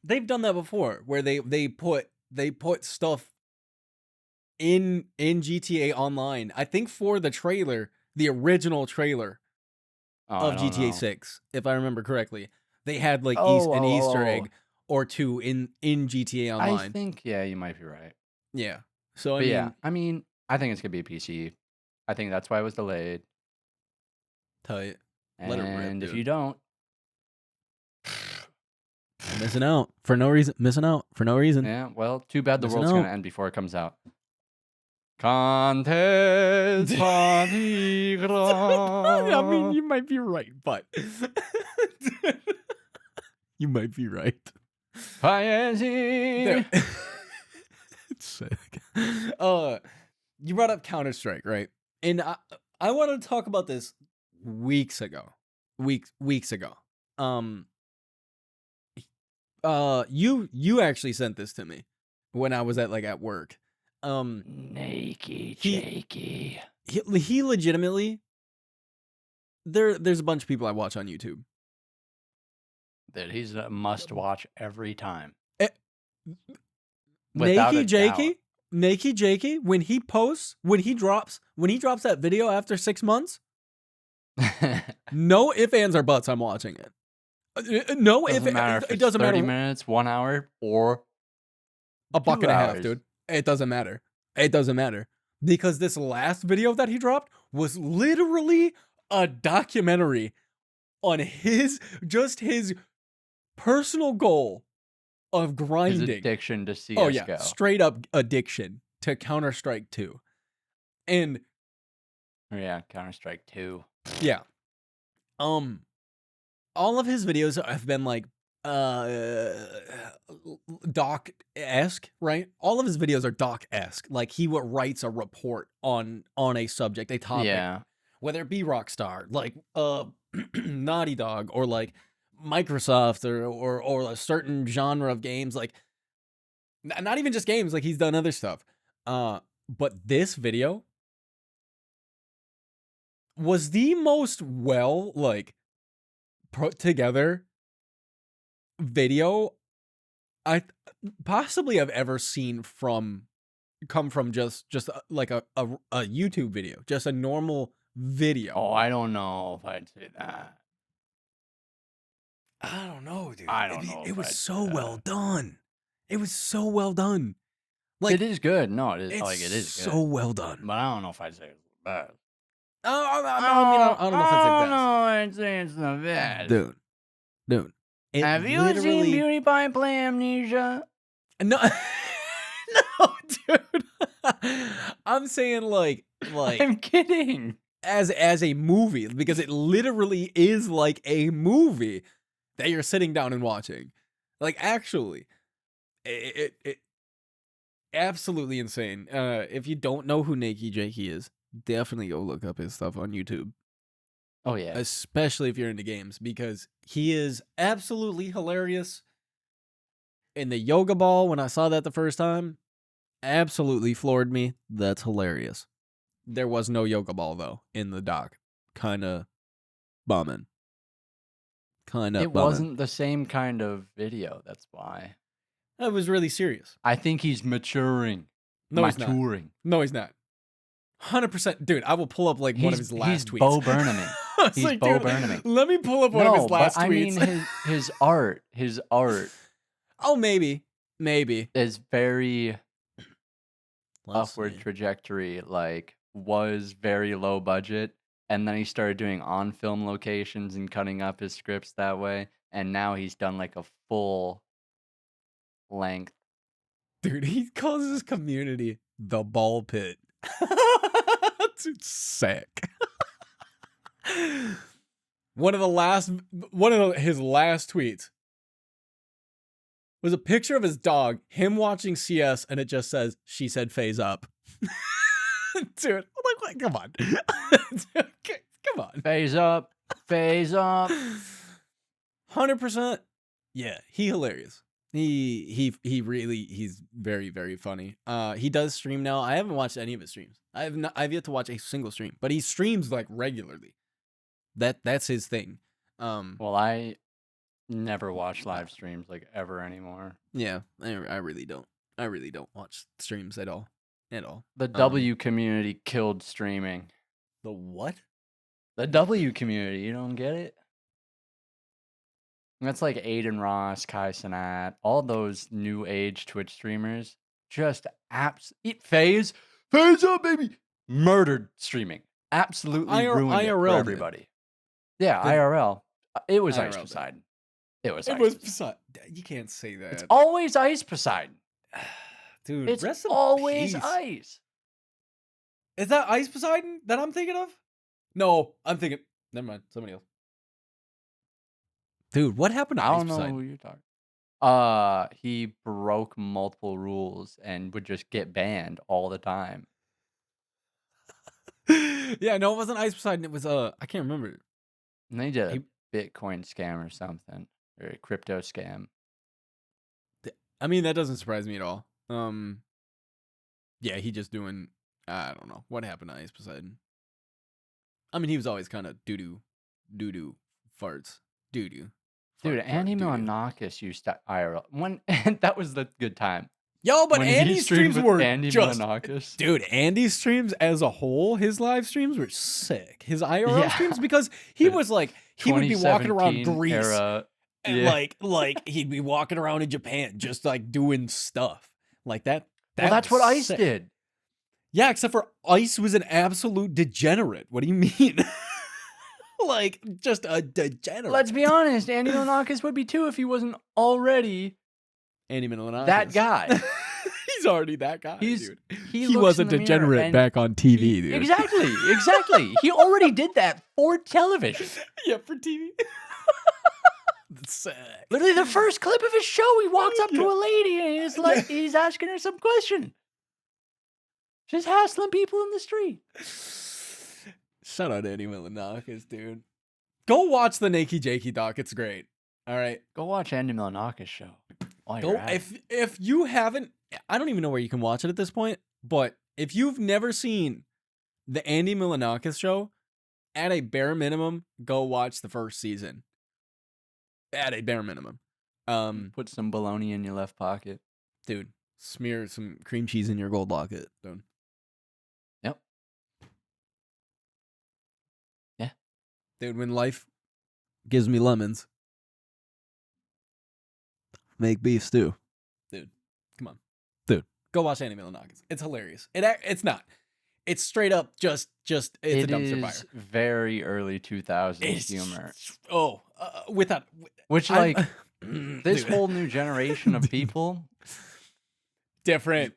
they've done that before where they put stuff in GTA Online. I think for the trailer, the original trailer I of don't GTA know. 6, if I remember correctly. They had like Oh, an oh, oh, Easter oh. egg or two in GTA I Online. think yeah, you might be right. Yeah. So But yeah, I mean, I think it's gonna be a PC. I think that's why it was delayed. tell you, let it rip, And if you dude. don't, Missing out for no reason. Missing out for no reason. yeah, well, too bad the Missing world's gonna out. end before it comes out. Contest I mean, Paligra. you might be right, but you might be right. Paesi. It's sick. You brought up Counter-Strike, right? And I wanted to talk about this weeks ago. Weeks ago. You actually sent this to me when I was at work. Nakey He Jakey. he legitimately there's a bunch of people I watch on YouTube. That he's a must watch every time. Eh, Without a doubt. Nakey Jakey, when he drops that video after 6 months, no ifs, ands, or buts, I'm watching it. No, Doesn't matter if it it's doesn't 30 matter. minutes, 1 hour, or A buck 2 and a half, hours. dude. It doesn't matter. It doesn't matter. Because this last video that he dropped was literally a documentary on his personal goal of His grinding. addiction to CSGO. Oh yeah, straight up addiction to Counter-Strike 2. And yeah, Counter-Strike 2. yeah. All of his videos have been like doc-esque, right? All of his videos are doc-esque. Like he writes a report on a subject, a topic. Yeah. Whether it be Rockstar, like Naughty Dog, or like Microsoft, or a certain genre of games, like not even just games, like he's done other stuff. But this video was the most put together video I possibly have ever seen come from just like a YouTube video, just a normal video. Oh, I don't know if I'd say that. I don't know, dude. I don't know. It was so well done. It was so well done. Like it is good. No, it is. It's Like it is so good. well done. But I don't know if I'd say it's the best. I don't know if it's the best. No, I'd say it's the best. Dude. Have you seen Beauty Pie Play Amnesia? No, no, dude. I'm saying like I'm kidding. As a movie, because it literally is like a movie that you're sitting down and watching. Like actually, it absolutely insane. If you don't know who Nakey Jakey is, definitely go look up his stuff on YouTube. Oh yeah, especially if you're into games, because he is absolutely hilarious. In the yoga ball, when I saw that the first time, absolutely floored me. That's hilarious. There was no yoga ball though in the doc. Kind of bumming. It wasn't the same kind of video. That's why. That was really serious. I think he's maturing. No, he's not. No, he's not. 100%. Dude, I will pull up like one of his last tweets. Bo Burnham. He's like, Bo Burnham. Let me pull up one of his last tweets. I mean his art. Oh, maybe. Is very upward see. trajectory, like, was very low budget, and then he started doing on-film locations and cutting up his scripts that way, and now he's done, like, a full length. Dude, he calls his community the ball pit. Dude, sick. His last tweets was a picture of his dog, him watching CS, and it just says, "She said phase up." Dude, like, come on. Come on. Phase up, phase up. 100%. Yeah, hilarious. He's very, very funny. He does stream now. I haven't watched any of his streams. I've yet to watch a single stream, but he streams like regularly. That's his thing. Well, I never watch live streams like ever anymore. Yeah, I really don't. I really don't watch streams at all. At all. The W community killed streaming. The what? The W community, you don't get it? That's like Aiden Ross, Kai Cenat, all those new age Twitch streamers. Just phase up, baby. Murdered streaming. Absolutely ruined it for everybody. Yeah, IRL. It was Ice Poseidon. It was Poseidon. You can't say that. It's always Ice Poseidon. Dude, it's always Ice. Is that Ice Poseidon that I'm thinking of? No, I'm thinking. Never mind. Somebody else. Dude, what happened to Ice Poseidon? I don't know who you're talking. He broke multiple rules and would just get banned all the time. Yeah, no, it wasn't Ice Poseidon. It was I can't remember. And they did a Bitcoin scam or something, or a crypto scam. I mean, that doesn't surprise me at all. Yeah, he just doing. I don't know what happened to Ice Poseidon. I mean, he was always kind of doo doo farts, doo doo. Dude, Andy Milonakis used to IRL when that was the good time. Yo, but Andy's streams were Milonakis. Dude, Andy's streams as a whole, his live streams were sick. His IRL streams, because he was like, he would be walking around Greece and like he'd be walking around in Japan just like doing stuff like that. Well, that's what Ice did. Yeah, except for Ice was an absolute degenerate. What do you mean? Like, just a degenerate. Let's be honest, Andy Milonakis would be too if he wasn't already Andy Milonakis. that guy. He's already that guy, dude. He was a degenerate back on TV, dude. Exactly. He already did that for television. Yeah, for TV. That's sick. Literally, the first clip of his show, he walks up to a lady and he's like, he's asking her some question. Just hassling people in the street. Shout out Andy Milonakis, dude. Go watch the Nakey Jakey doc. It's great. All right. Go watch Andy Milonakis show. If you haven't, I don't even know where you can watch it at this point, but if you've never seen the Andy Milonakis show, at a bare minimum, go watch the first season. At a bare minimum. Put some bologna in your left pocket. Dude, smear some cream cheese in your gold locket. Dude. Yep. Yeah. Dude, when life gives me lemons, make beef stew. Dude, come on. Dude, go watch Andy Milonakis. It's hilarious. It's not. It's straight up just it's a dumpster fire. Very early 2000s humor. Oh, Which, like, this whole new generation of people. Different.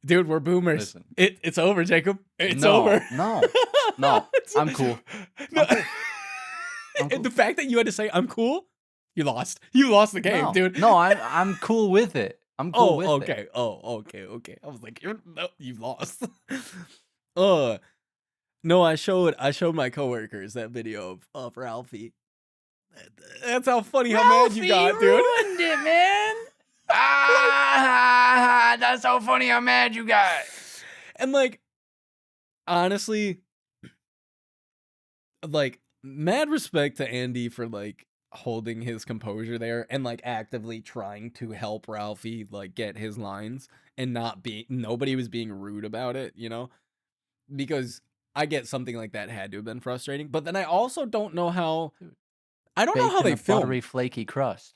Dude, we're boomers. Listen. It's over, Jacob. It's over. No. I'm cool. No. I'm cool. The fact that you had to say, I'm cool, you lost. You lost the game, dude. No, I'm cool with it. I'm cool with it. Okay. I was like, you lost. No, I showed my coworkers that video of Ralphie. That's how funny how mad you got, dude. Ruined it, man. That's how funny how mad you got. And like, honestly, like, mad respect to Andy for like holding his composure there and like actively trying to help Ralphie like get his lines and nobody was being rude about it, you know? Because I get something like that had to have been frustrating, but then I also don't know how. I don't know how they film. Buttery flaky crust.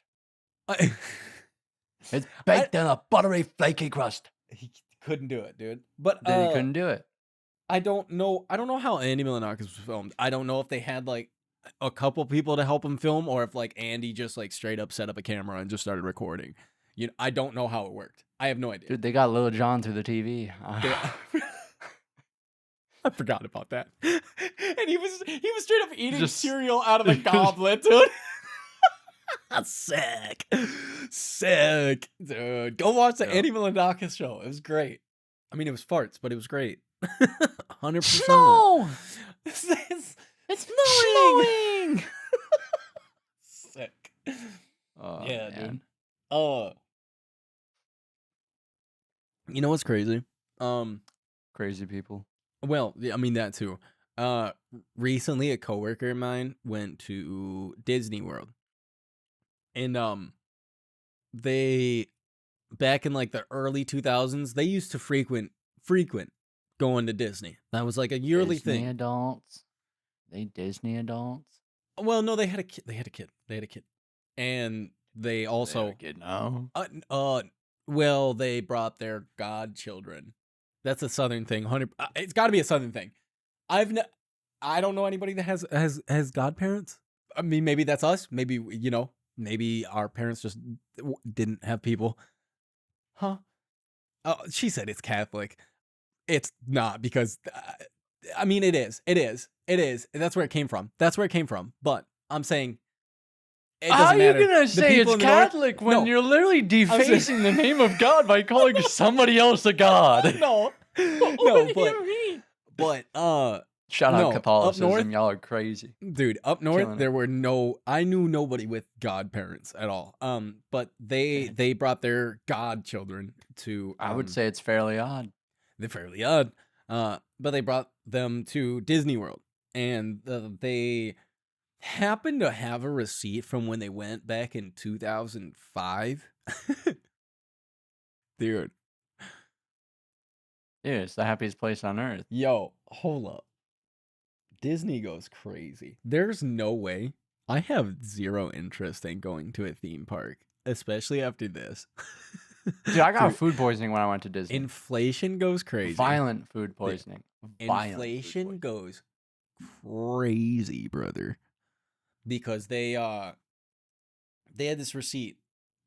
It's baked in a buttery flaky crust. couldn't do it, dude. But Then he couldn't do it. I don't know how Andy Milonakis was filmed. I don't know if they had like a couple people to help him film, or if like Andy just like straight up set up a camera and just started recording. I don't know how it worked. I have no idea. Dude, they got Lil Jon through the TV. I forgot about that. And he was straight up eating Just- cereal out of the goblet, dude. Sick, dude. Go watch the Yeah. Andy Milonakis show. It was great. I mean, it was farts, but it was great. 100%. Snow! It's snowing. Sick. Oh, Yeah, man. dude. You know what's crazy? Crazy people. Well, I mean that too. Recently a coworker of mine went to Disney World. And they back in like the early 2000s, they used to frequent going to Disney. That was like a yearly Disney thing. adults? They Disney adults? Well, no, they had a kid. And they also No. well, they brought their godchildren. That's a southern thing. 100 It's got to be a southern thing. I don't know anybody that has godparents. I mean, maybe that's us. Maybe maybe our parents just didn't have people. Huh? Oh, she said it's Catholic. It's not, because I mean, it is. That's where it came from. But I'm saying it doesn't How are you matter. gonna The say people it's in the North- Catholic when No. you're literally defacing the name of God by calling somebody else a god? No, What do but you mean? No, Shout out up Catholicism, north- y'all are crazy. dude, up north Killing it. there were I knew nobody with godparents at all. But they brought their godchildren to. I would say it's fairly odd. they're fairly odd. But they brought them to Disney World, and they happened to have a receipt from when they went back in 2005. Dude, Yeah, it's the happiest place on earth. yo, hold up. Disney goes crazy. There's no way. I have zero interest in going to a theme park, especially after this. Dude, I got Dude, food poisoning when I went to Disney. inflation goes crazy. Violent food poisoning. Violent food Inflation poisoning. goes crazy, brother. Because they had this receipt,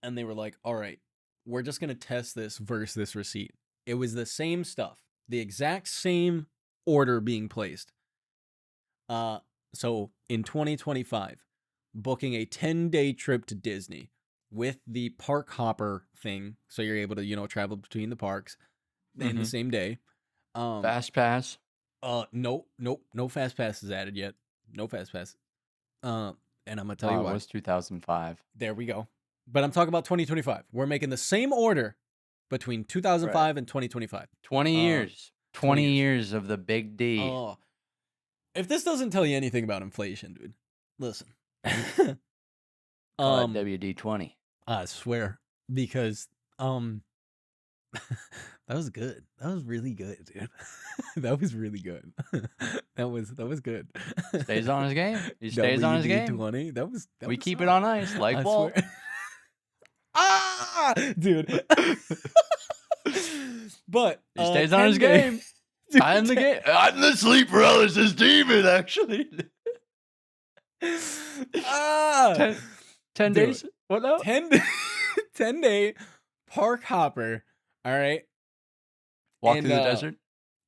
and they were like, all right, we're just gonna test this versus this receipt. It was the same stuff, the exact same order being placed. So in 2025, booking a 10-day trip to Disney with the park hopper thing, so you're able to travel between the parks in the Mhm. same day. Fast pass. No fast pass is added yet. No fast pass. And I'm gonna tell you It why. was 2005. There we go. But I'm talking about 2025. We're making the same order between 2005 and 2025. 20 years. 20 years. years of the big D. Oh, if this doesn't tell you anything about inflation, dude, listen. Call it WD-20. I swear, because that was good. That was really good, dude. That was really good. That was good. Stays on his game. He stays on his game. WD-20. That We was keep it solid. on ice, like I Walt. swear. Dude. But He stays on his 10 day- game. Dude, I'm the game. I'm the sleep paralysis demon, actually. 10 Dude. days? What now? 10-day park hopper. All right. Walk and, through the desert?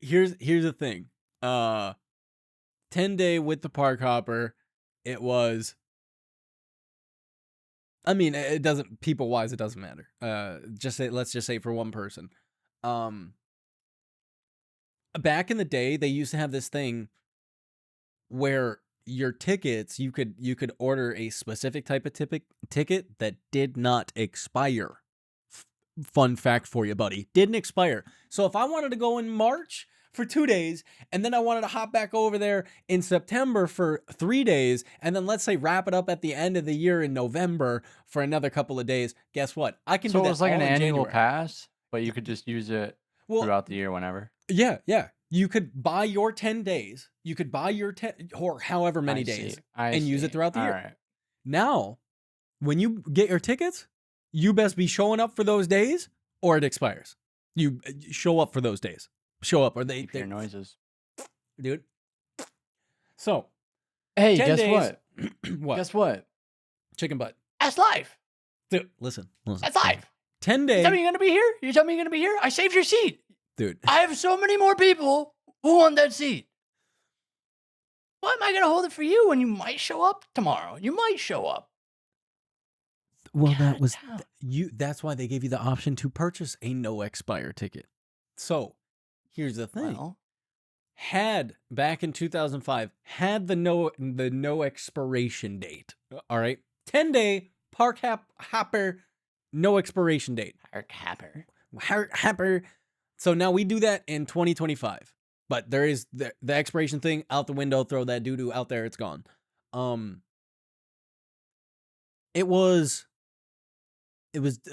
Here's the thing. 10-day with the park hopper. It was. I mean, it doesn't, people wise, it doesn't matter. Let's just say for one person. Back in the day, they used to have this thing where your tickets, you could order a specific type of ticket that did not expire. Fun fact for you, buddy. Didn't expire. So if I wanted to go in March for 2 days, and then I wanted to hop back over there in September for 3 days, and then let's say wrap it up at the end of the year in November for another couple of days, guess what? I can So do it that was like all an in annual January. pass, but you could just use it Well, throughout the year whenever. yeah. You could buy your 10 days. You could buy your 10 or however many days and use it throughout the year. Right. Now, when you get your tickets, you best be showing up for those days or it expires. You show up for those days. Show up, or Keep your noises. dude. So, Hey, 10 guess days. what? What? Guess what? Chicken butt. That's life. Dude, listen. That's life. 10 You days. tell me you're gonna be here? You tell me you're gonna be here? I saved your seat. Dude. I have so many more people who want that seat. Why am I gonna hold it for you when you might show up tomorrow? You might show up. Well, that was you. That's why they gave you the option to purchase a no expire ticket. So, here's the thing: Well, had back in 2005 had the no expiration date. All right, 10-day park hopper, no expiration date. Park Hopper. So now we do that in 2025, but there is the expiration thing out the window. Throw that doo doo out there. It's gone. It was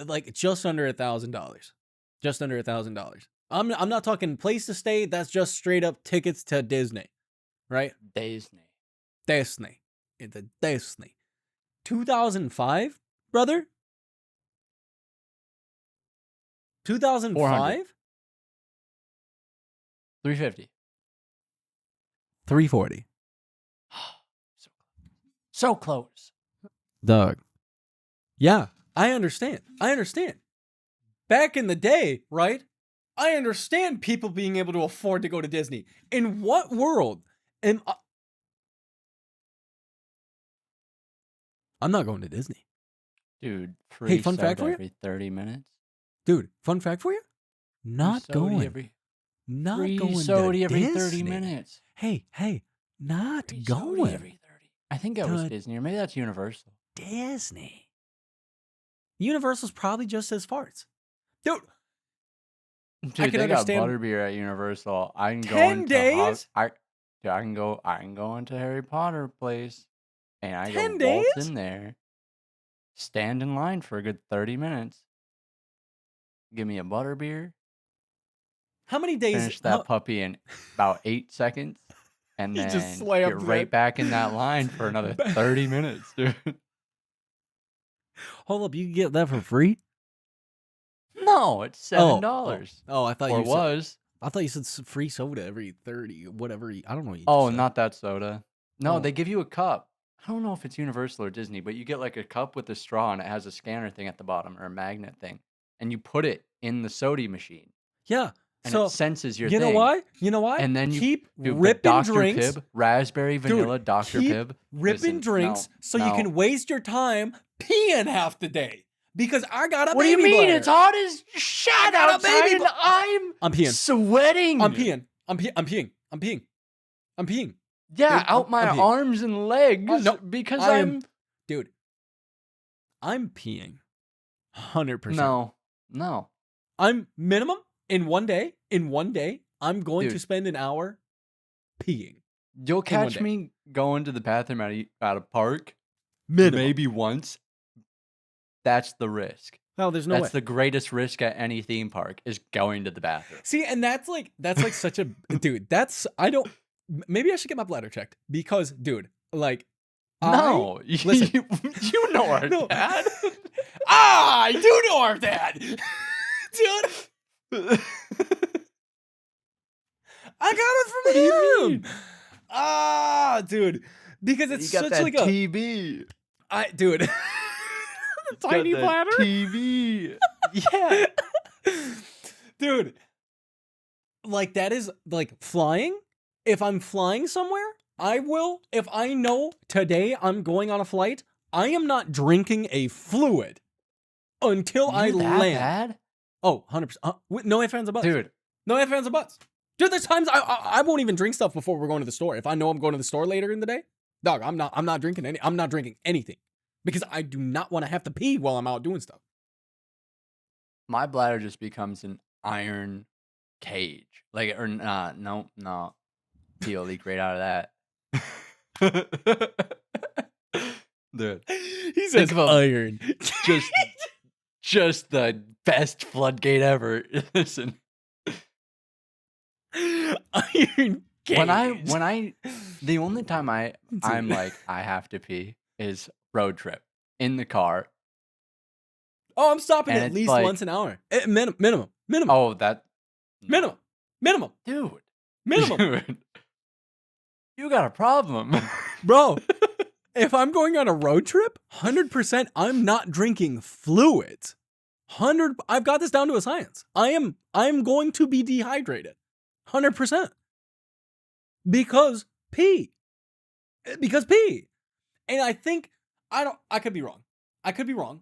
like just under $1,000. Just under $1,000. I'm not talking place to stay. That's just straight up tickets to Disney, right? Disney. It's a Disney. 2005, brother. 2005. 350. 340. So close. Dog. Yeah, I understand. Back in the day, right? I understand people being able to afford to go to Disney. In what world am I? I'm not going to Disney. Dude, free fun fact for you? every 30 minutes. Dude, fun fact for you? Not going. Every, not free going soda to every Disney. 30 minutes. Hey, not Free going. soda every 30. I think that was To Disney, or maybe that's Universal. Disney. Universal's probably just as farts. Dude, Dude, I can they got understand. butterbeer at Universal. I can go 10 into days? I can go into Harry Potter place, and I 10 go waltz days? in there, stand in line for a good 30 minutes, give me a butterbeer, How many days? finish that puppy in about 8 seconds, and You then just slammed get right that. back in that line for another 30 minutes, dude. Hold up, you can get that for free? No, it's $7. Oh, I thought Or you said. was. I thought you said free soda every 30, whatever. I don't know what you Oh, just said. not that soda. No, Oh. they give you a cup. I don't know if it's Universal or Disney, but you get like a cup with a straw and it has a scanner thing at the bottom or a magnet thing. And you put it in the soda machine. Yeah. And So it senses your you thing. know why? You know why? And then you keep do ripping Dr. drinks. Pibb, raspberry vanilla Dr. keep Pibb. ripping Listen, drinks so you no. can waste your time peeing half the day. Because I got a What do baby you mean? bladder. It's hot as shit I got a outside baby and I'm peeing. sweating. I'm peeing. Yeah, Dude, out my I'm peeing. arms and legs No, because I I'm... Dude, I'm peeing 100%. No. I'm minimum in one day, I'm going Dude. to spend an hour peeing. You'll catch me going to the bathroom at a park Minimum. maybe once. That's the risk. No, there's no way. That's the greatest risk at any theme park is going to the bathroom. See, and that's like such a dude. Maybe I should get my bladder checked because, dude, like, No, listen, you know our dad. I do know our dad, dude. I got it from him. Dude, because it's you got such that like TV. Dude, tiny bladder TV. Yeah, dude. Like that is like flying. If I'm flying somewhere, I will. If I know today I'm going on a flight, I am not drinking a fluid until I land. Bad? Oh, 100%. No ifs, ands, or buts. Dude. No ifs, ands, or buts. Dude, there's times I won't even drink stuff before we're going to the store. If I know I'm going to the store later in the day, dog, I'm not drinking anything. Because I do not want to have to pee while I'm out doing stuff. My bladder just becomes an iron cage. Like, or no. Pee will leak right out of that. Dude. He says iron. Just the best floodgate ever. Listen. Iron cage. The only time I'm like, I have to pee is road trip in the car. Oh, I'm stopping And at it's least like, once an hour. Minimum. oh, that Minimum. Minimum. dude, Minimum. dude, you got a problem, Bro, if I'm going on a road trip, 100% I'm not drinking fluids. I've got this down to a science. I am going to be dehydrated. 100%. Because pee. Because pee. And I think I could be wrong. I could be wrong.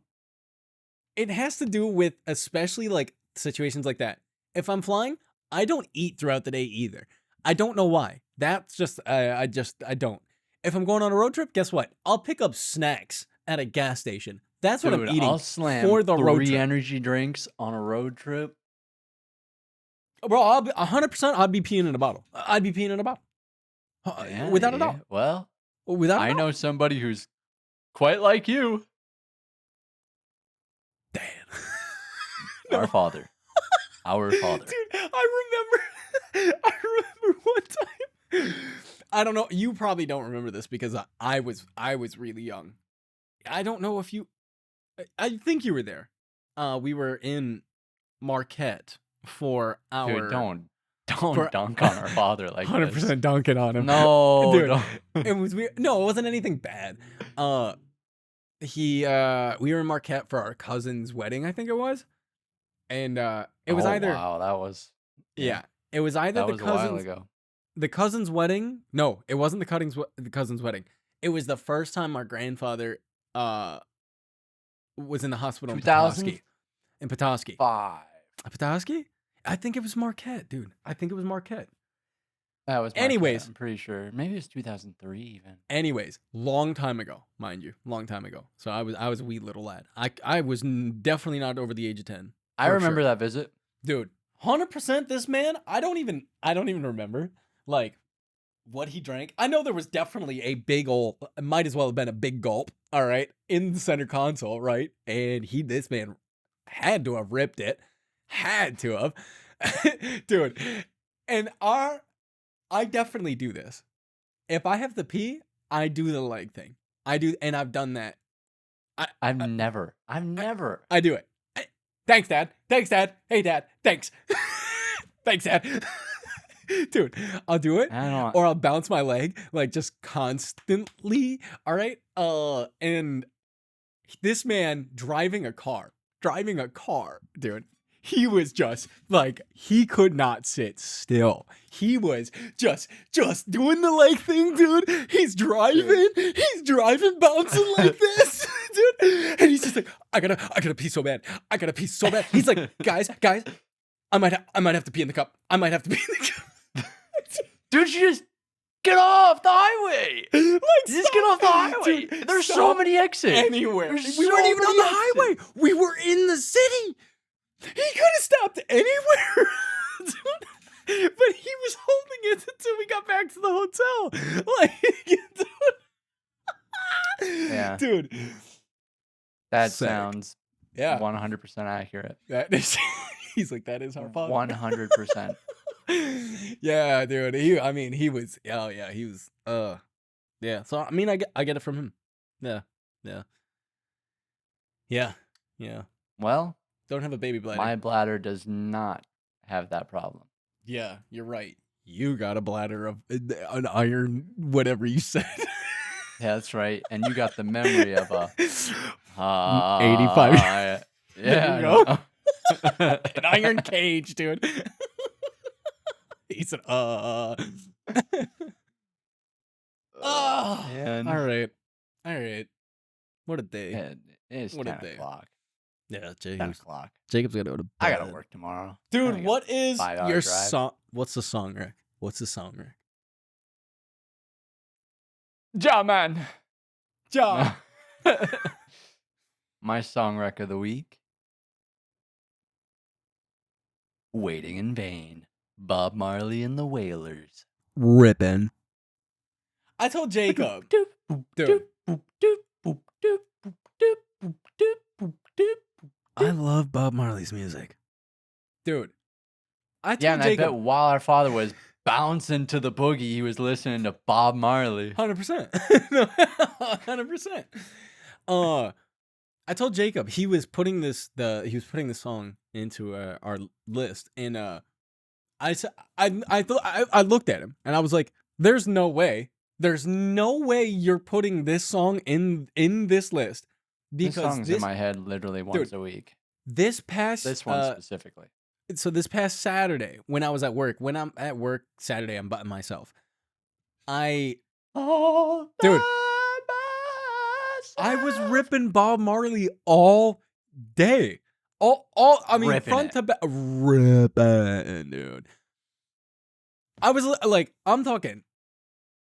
It has to do with especially like situations like that. If I'm flying, I don't eat throughout the day either. I don't know why. That's just I don't. If I'm going on a road trip, guess what? I'll pick up snacks at a gas station. That's what I'm dude. eating I'll slam for the road 3 trip. energy drinks on a road trip. Bro, I'll be 100%. I'd be peeing in a bottle. I'd be peeing in a bottle, Yeah, without a doubt. Well, Without a I doubt. know somebody who's quite like you. Damn. Our father. Our father. Dude, I remember one time. I don't know. You probably don't remember this because I was really young. I don't know if you. I think you were there. We were in Marquette for our. Dude, don't for- dunk on our father like 100% this. dunking on him. No, Dude, don't. it was weird. No, it wasn't anything bad. We were in Marquette for our cousin's wedding, I think it was. And it was either Wow, that was yeah, it was either that the was a while cousin's ago. the cousin's wedding. No, it wasn't the cousin's wedding. It was the first time our grandfather was in the hospital in Petoskey. 2005. Petoskey? I think it was Marquette, dude. I think it was Marquette. That was Marquette, Anyways. I'm pretty sure. Maybe it's 2003 even. Anyways, long time ago, mind you, long time ago. So I was a wee little lad. I was definitely not over the age of 10. I for remember sure. that visit. Dude, 100% this man, I don't even remember like what he drank. I know there was definitely a big old, it might as well have been a big gulp, all right, in the center console, right? And this man had to have ripped it. Had to have. Dude, and I definitely do this. If I have to pee, I do the leg thing. I do, and I've done that. I've never. I do it. Thanks, Dad. Thanks, Dad. Hey, Dad. Thanks. Thanks, Dad. Dude, I'll do it. I don't. Or I'll bounce my leg, like, just constantly. All right? And this man driving a car, dude. He was just, like, he could not sit still. He was just doing the leg thing, dude. He's driving, bouncing like this, dude. And he's just like, I gotta pee so bad. He's like, guys, I might have to pee in the cup. Dude, you just get off the highway. Like, Just get off the highway. Dude, There's so stop many exits. anywhere. There's We so weren't even on many the highway. We were in the city. He could have stopped anywhere. But he was holding it until we got back to the hotel. Like, Yeah. dude. That Sick. sounds Yeah. 100% accurate. That is, he's like, that is our father. 100%. Yeah, dude. He was. Oh yeah, he was. Yeah. So I mean, I get it from him. Yeah. Well, Don't have a baby bladder. my bladder does not have that problem. Yeah, you're right. You got a bladder of an iron, whatever you said. Yeah, that's right. And you got the memory of a 85. Yeah, There you I go. know. An iron cage, dude. He said, Oh, Man. all right. What a day. Man, it's What a 10 day. o'clock. Yeah, 10 o'clock. Jacob's got to go to bed. I gotta work tomorrow. I Dude, got what is 5-hour your drive. song? What's the song, Rick? Ja, man. Ja. My song wreck of the week. Waiting in Vain. Bob Marley and the Wailers. Rippin'. I told Jacob. Dude, I love Bob Marley's music. Dude, I told Yeah, and I Jacob. bet while our father was bouncing to the boogie, he was listening to Bob Marley. 100%. 100%. I told Jacob he was putting the song into our list, and I said I thought I looked at him and I was like, "There's no way, you're putting this song in this list This because song's in my head literally once dude, a week. this past This one specifically. so this past Saturday when I was at work, when I'm at work Saturday, I'm by myself. All Dude, by I was myself. ripping Bob Marley all day. I mean, Ripping front it. to back, ripping, dude. I was like, I'm talking.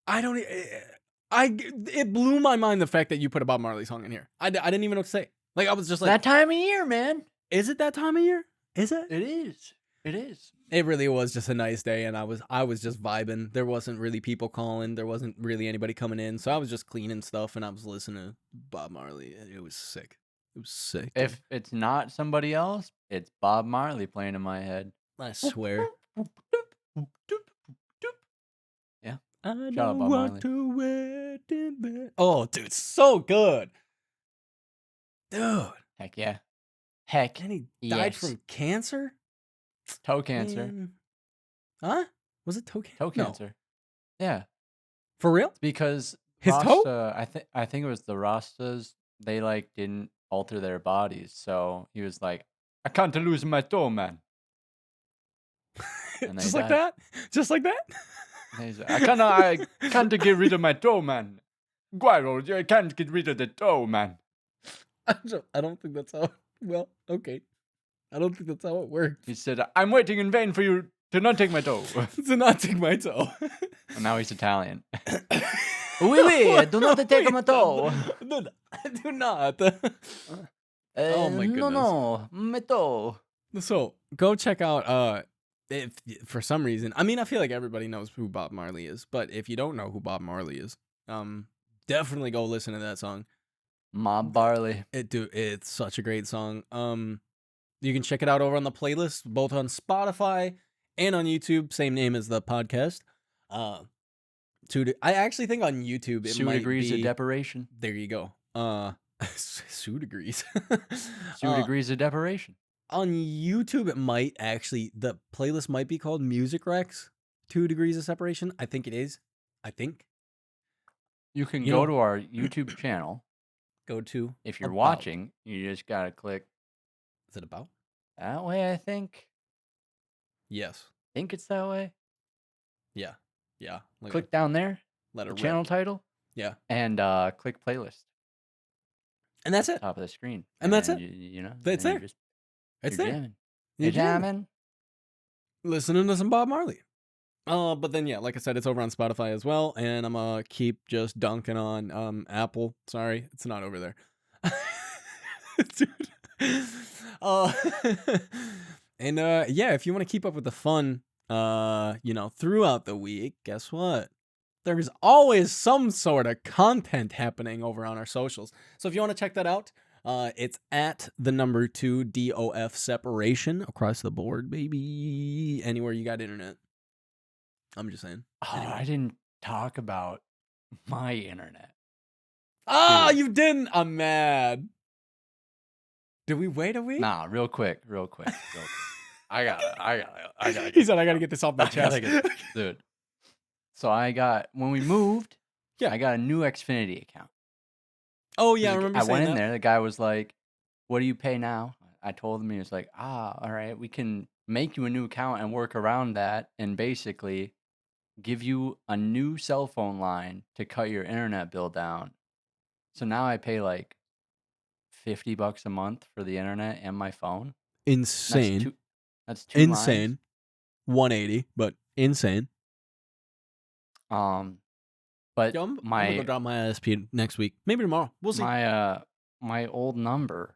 I don't. It blew my mind the fact that you put a Bob Marley song in here. I didn't even know what to say. Like I was just like, That time of year, man. is it that time of year? Is it? It is. It is. It really was just a nice day, and I was just vibing. There wasn't really people calling. There wasn't really anybody coming in, so I was just cleaning stuff, and I was listening to Bob Marley. It was sick. It was sick. Dude. If it's not somebody else, it's Bob Marley playing in my head. I swear. Yeah. I Shout know out Bob what Marley. to wear in bed. Oh, dude, so good. Dude. Heck yeah. Heck. And he died yes. from cancer? Toe cancer. Man. Huh? Was it toe cancer? Toe cancer. Yeah. For real? Because his Rasta, toe? I think it was the Rastas, they like didn't alter their bodies. So he was like, I can't lose my toe, man. And Just like that? Just like that? Like, I can't get rid of my toe, man. Guaro, I can't get rid of the toe, man. I don't think that's how. Well, okay. I don't think that's how it worked. He said, I'm waiting in vain for you to not take my toe. To not take my toe. And now he's Italian. Oui, oui, do not take my toe. Do not. Oh my goodness. No, my toe. So go check out if for some reason, I mean, I feel like everybody knows who Bob Marley is, but if you don't know who Bob Marley is, definitely go listen to that song. Mob Barley. It's such a great song. You can check it out over on the playlist, both on Spotify and on YouTube, same name as the podcast. I actually think on YouTube it 2 might degrees be of deparation. There you go. 2 degrees. 2 degrees of deparation. On YouTube, it might actually, the playlist might be called Music Rex 2 Degrees of Separation. I think it is. I think. You can go to our YouTube channel. Go to. If you're watching, you just gotta click. Is it about? That way, I think. Yes. I think it's that way. Yeah. Yeah. Click down there. Let it channel title. Yeah. And click playlist. And that's it. Top of the screen. And that's it. You know. It's there. It's there. Jamming. You're jamming. Listening to some Bob Marley. But then yeah, like I said, it's over on Spotify as well, and I'm gonna keep just dunking on Apple. Sorry, it's not over there. Dude. And yeah, if you want to keep up with the fun throughout the week, guess what? There's always some sort of content happening over on our socials. So if you want to check that out, it's at the number 2 DOF separation across the board, baby. Anywhere you got internet. I'm just saying. Oh, anyway. I didn't talk about my internet. Ah, you didn't. I'm mad. Did we wait a week? Nah, real quick. I got. He said I gotta get this off my chest. Dude. So when we moved, I got a new Xfinity account. Oh yeah, I remember saying that. I went in there, the guy was like, what do you pay now? I told him, he was like, all right, we can make you a new account and work around that and basically give you a new cell phone line to cut your internet bill down. So now I pay like $50 a month for the internet and my phone. Insane. That's two insane. lines. 180, but insane. But yo, I'm gonna go drop my ISP next week. Maybe tomorrow. We'll see. My old number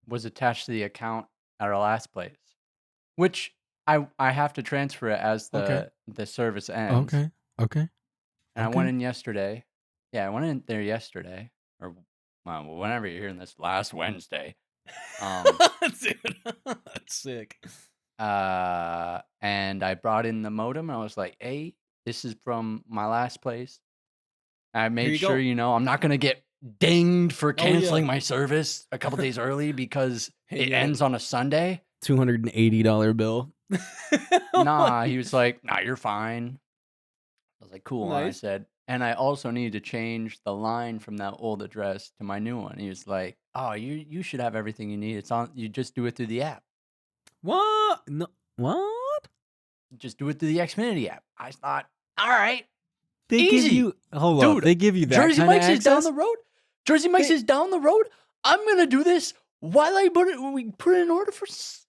was attached to the account at our last place, which I have to transfer it as the service ends. Okay. And I went in yesterday. Yeah, I went in there yesterday, or whenever you're hearing this, last Wednesday. Dude, that's sick. And I brought in the modem, and I was like, "Hey, this is from my last place." I made sure, I'm not gonna get dinged for Oh, yeah. canceling my service a couple days early because Hey, it yeah. ends on a Sunday. $280 bill. Nah, he was like, nah, you're fine. I was like, cool. And I Nice. said, and I also need to change the line from that old address to my new one. He was like, oh, you should have everything you need. It's on. You just do it through the app. What? No. What? Just do it through the Xfinity app. I thought, all right, They give easy. you hold Dude, up. They give you that Jersey kind of Mike's is down access? the road. Jersey Mike's They- is down the road. I'm gonna do this while we put in an order for freaking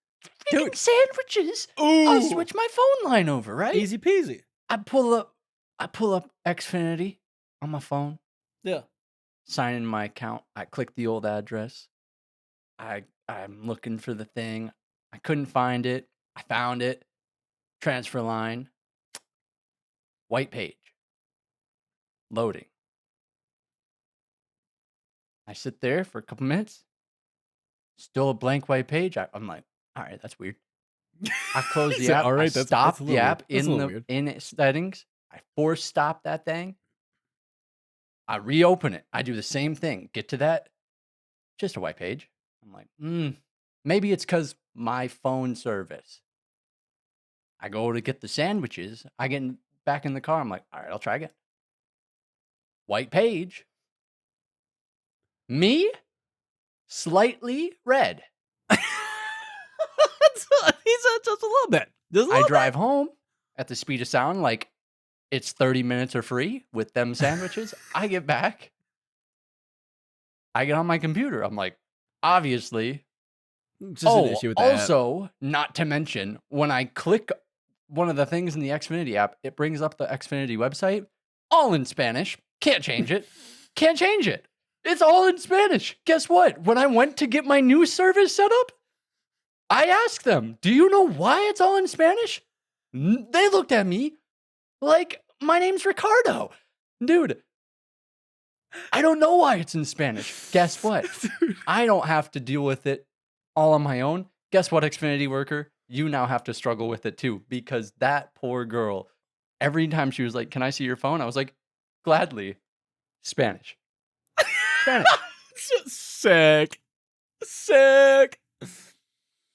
Dude. sandwiches. I'll Ooh. switch my phone line over, right? Easy peasy. I pull up Xfinity on my phone, Yeah. sign in my account. I click the old address. I'm looking for the thing. I couldn't find it. I found it. Transfer line. White page. Loading. I sit there for a couple minutes. Still a blank white page. I'm like, all right, that's weird. I close He the said, app. "All right, I that's stop a the little app weird. That's a in little weird." in settings. I force stop that thing. I reopen it. I do the same thing. Get to that. Just a white page. I'm like, maybe it's because my phone service. I go to get the sandwiches. I get back in the car. I'm like, all right, I'll try again. White page. Me, slightly red. He said just a little bit. Just a I little drive home at the speed of sound, like it's 30 minutes or free with them sandwiches. I get back. I get on my computer. I'm like, obviously. bit. Just an issue with that. Also, not to mention, when I click one of the things in the Xfinity app, it brings up the Xfinity website, all in Spanish. Can't change it. Can't change it. It's all in Spanish. Guess what? When I went to get my new service set up, I asked them, do you know why it's all in Spanish? They looked at me like my name's Ricardo. Dude, I don't know why it's in Spanish. Guess what? I don't have to deal with it all on my own. Guess what, Xfinity worker? You now have to struggle with it too, because that poor girl, every time she was like, can I see your phone? I was like, gladly. Spanish. Spanish. Sick. Sick.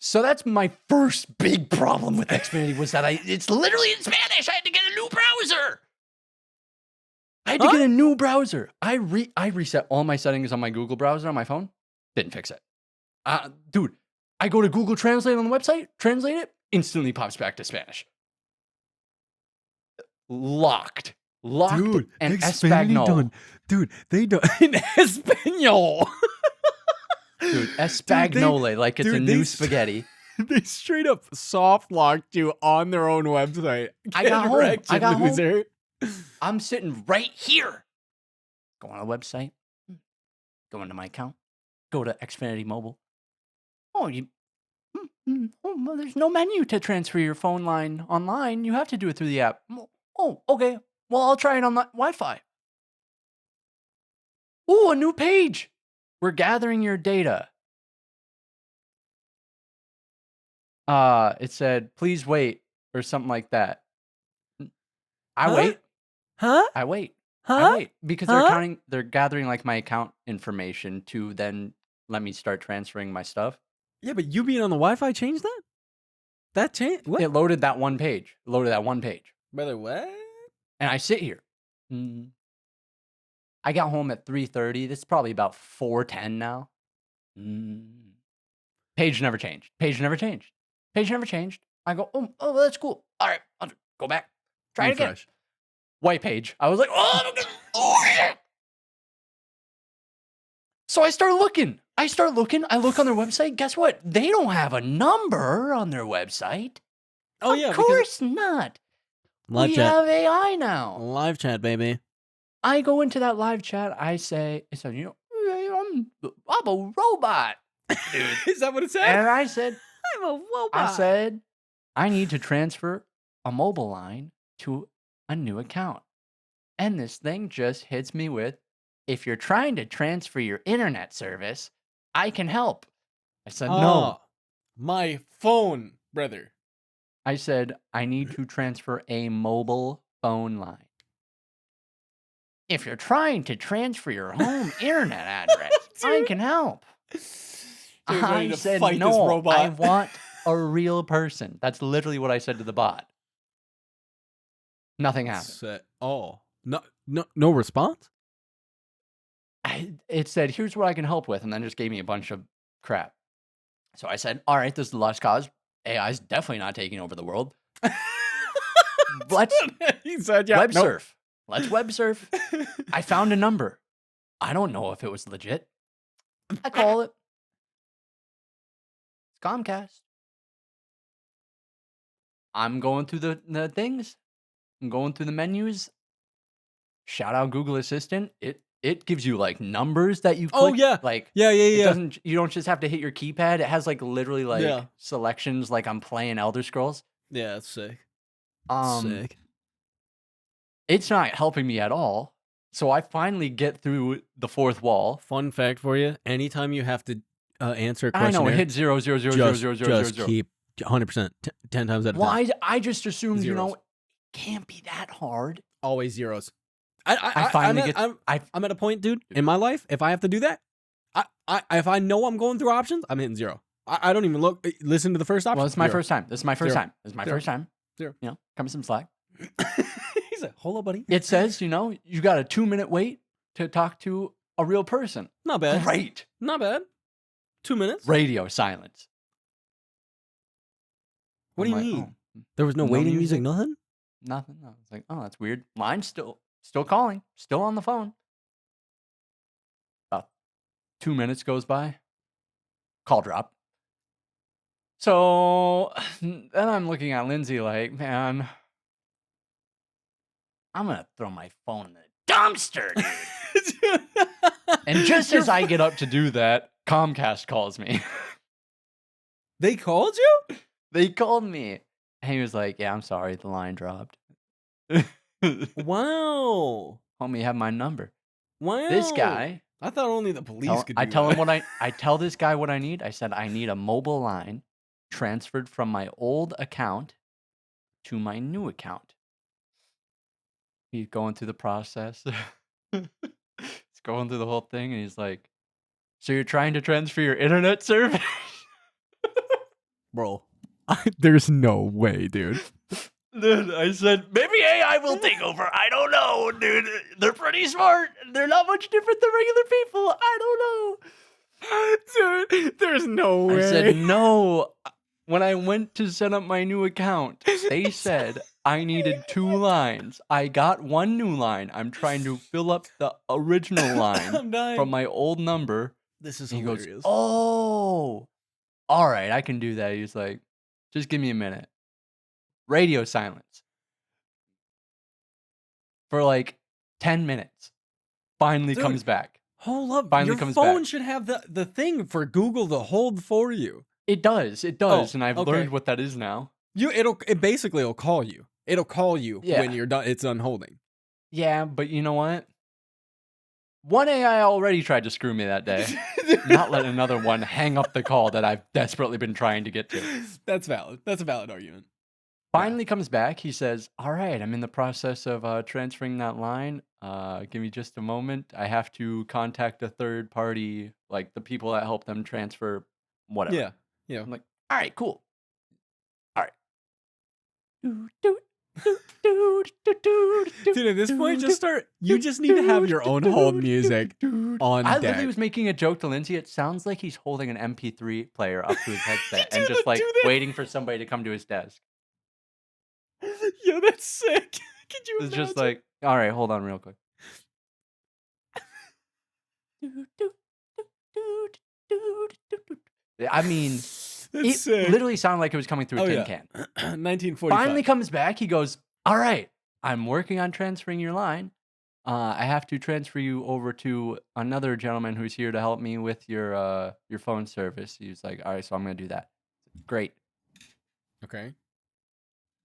So that's my first big problem with Xfinity was that it's literally in Spanish. I had to get a new browser. I reset all my settings on my Google browser on my phone. Didn't fix it. Dude, I go to Google Translate on the website, translate it, instantly pops back to Spanish. Locked. Dude, and Xfinity Espagnol. done. Dude, they done in Espanol. Dude, Espagnole, like it's a new spaghetti. They straight up soft locked you on their own website. I got home. Wrecked, I got loser. I'm sitting right here. Go on a website. Go into my account. Go to Xfinity Mobile. Oh, well, there's no menu to transfer your phone line online. You have to do it through the app. Oh, okay. Well, I'll try it on the Wi-Fi. Ooh, a new page. We're gathering your data. It said, please wait, or something like that. I wait. Huh? I wait. Huh? I wait. Because Huh? they're gathering like my account information to then let me start transferring my stuff. Yeah, but you being on the Wi-Fi changed that? That changed? What? It loaded that one page. Brother, what? And I sit here. I got home at 3:30. This is probably about 4:10 now. Page never changed. I go, oh, that's cool. All right, I'll go back. Try it again. Refresh. White page. I was like, oh shit. So I start looking. I look on their website. Guess what? They don't have a number on their website. Oh, yeah. Of course not. Live We chat. have AI now. Live chat, baby. I go into that live chat. I said, I'm a robot, dude. Is that what it said? And I said, I'm a robot. I need to transfer a mobile line to a new account. And this thing just hits me with, if you're trying to transfer your internet service, I can help. I said, no. My phone, brother. I said, I need to transfer a mobile phone line. If you're trying to transfer your home internet address, I Dude. can help. Dude's ready I to said, fight this no, robot. I want a real person. That's literally what I said to the bot. Nothing happened. Oh, no response? It said, here's what I can help with, and then just gave me a bunch of crap. So I said, all right, this is the lost cause. AI's definitely not taking over the world. Let's He said, yeah, web nope. surf. Let's web surf. I found a number. I don't know if it was legit. I call it. It's Comcast. I'm going through the things. I'm going through the menus. Shout out Google Assistant. It gives you like numbers that you click. Oh yeah, like yeah. It doesn't. You don't just have to hit your keypad. It has like literally like Yeah. selections. Like I'm playing Elder Scrolls. Yeah, that's sick. Sick. It's not helping me at all. So I finally get through the fourth wall. Fun fact for you: anytime you have to answer a I questionnaire, know it hit 0, 0, 0, 0, 0, 0, just 0. keep 100%, 10 times out of 10. Well, I just assumed Zeros. it can't be that hard. Always zeros. I finally I'm at a point, dude, in my life. If I have to do that, if I know I'm going through options, I'm hitting zero. I don't even listen to the first option. Well, it's my first time. This is my first time. This is my Zero. first time. Zero. You know, come some slack. He's like, hold up, buddy. It says, you got a 2-minute wait to talk to a real person. Not bad. Great. Not bad. 2 minutes. Radio silence. What do you mean? There was no waiting music, nothing? Nothing. No. It's like, oh, that's weird. Mine's still calling, still on the phone. About 2 minutes goes by. Call drop. So then I'm looking at Lindsay like, man, I'm going to throw my phone in the dumpster, dude. And just as I get up to do that, Comcast calls me. They called you? They called me. And he was like, yeah, I'm sorry. The line dropped. Wow. Homie, have my number. Wow. This guy. I thought only the police could do I tell that. him I tell this guy what I need. I said, I need a mobile line transferred from my old account to my new account. He's going through the process. He's going through the whole thing, and he's like, so you're trying to transfer your internet service? Bro, there's no way, dude. Dude, I said, maybe AI will take over. I don't know, dude. They're pretty smart. They're not much different than regular people. I Dude, there's no way. don't know. I said, no. When I went to set up my new account, they said I needed 2 lines. I got 1 new line. I'm trying to fill up the original line I'm dying. from my old number. This is He hilarious. goes, oh, all right, I can do that. He's like, just give me a minute. Radio silence for like 10 minutes. Finally Dude, comes back. Hold up. Finally Your comes phone back. should have the thing for Google to hold for you. It does, Oh, and I've okay. learned what that is now. It basically will call you. It'll call you Yeah. when you're done. It's done holding. Yeah, but you know what? One AI already tried to screw me that day. Not let another one hang up the call that I've desperately been trying to get to. That's valid. That's a valid argument. Finally comes back. He says, all right, I'm in the process of transferring that line. Give me just a moment. I have to contact a third party, like the people that help them transfer whatever. Yeah. Yeah. I'm like, all right, cool. All right. Dude, at this point, you just need to have your own hold music on I deck. literally was making a joke to Lindsay. It sounds like he's holding an MP3 player up to his headset and Do just that, like do that. waiting for somebody to come to his desk. Yo, that's sick. Could you It's imagine? just like, all right, hold on real quick. I mean, it sick. literally sounded like it was coming through a Oh, tin yeah. can. 1945. Finally comes back. He goes, all right, I'm working on transferring your line. I have to transfer you over to another gentleman who's here to help me with your phone service. He's like, all right, so I'm going to do that. Great. Okay.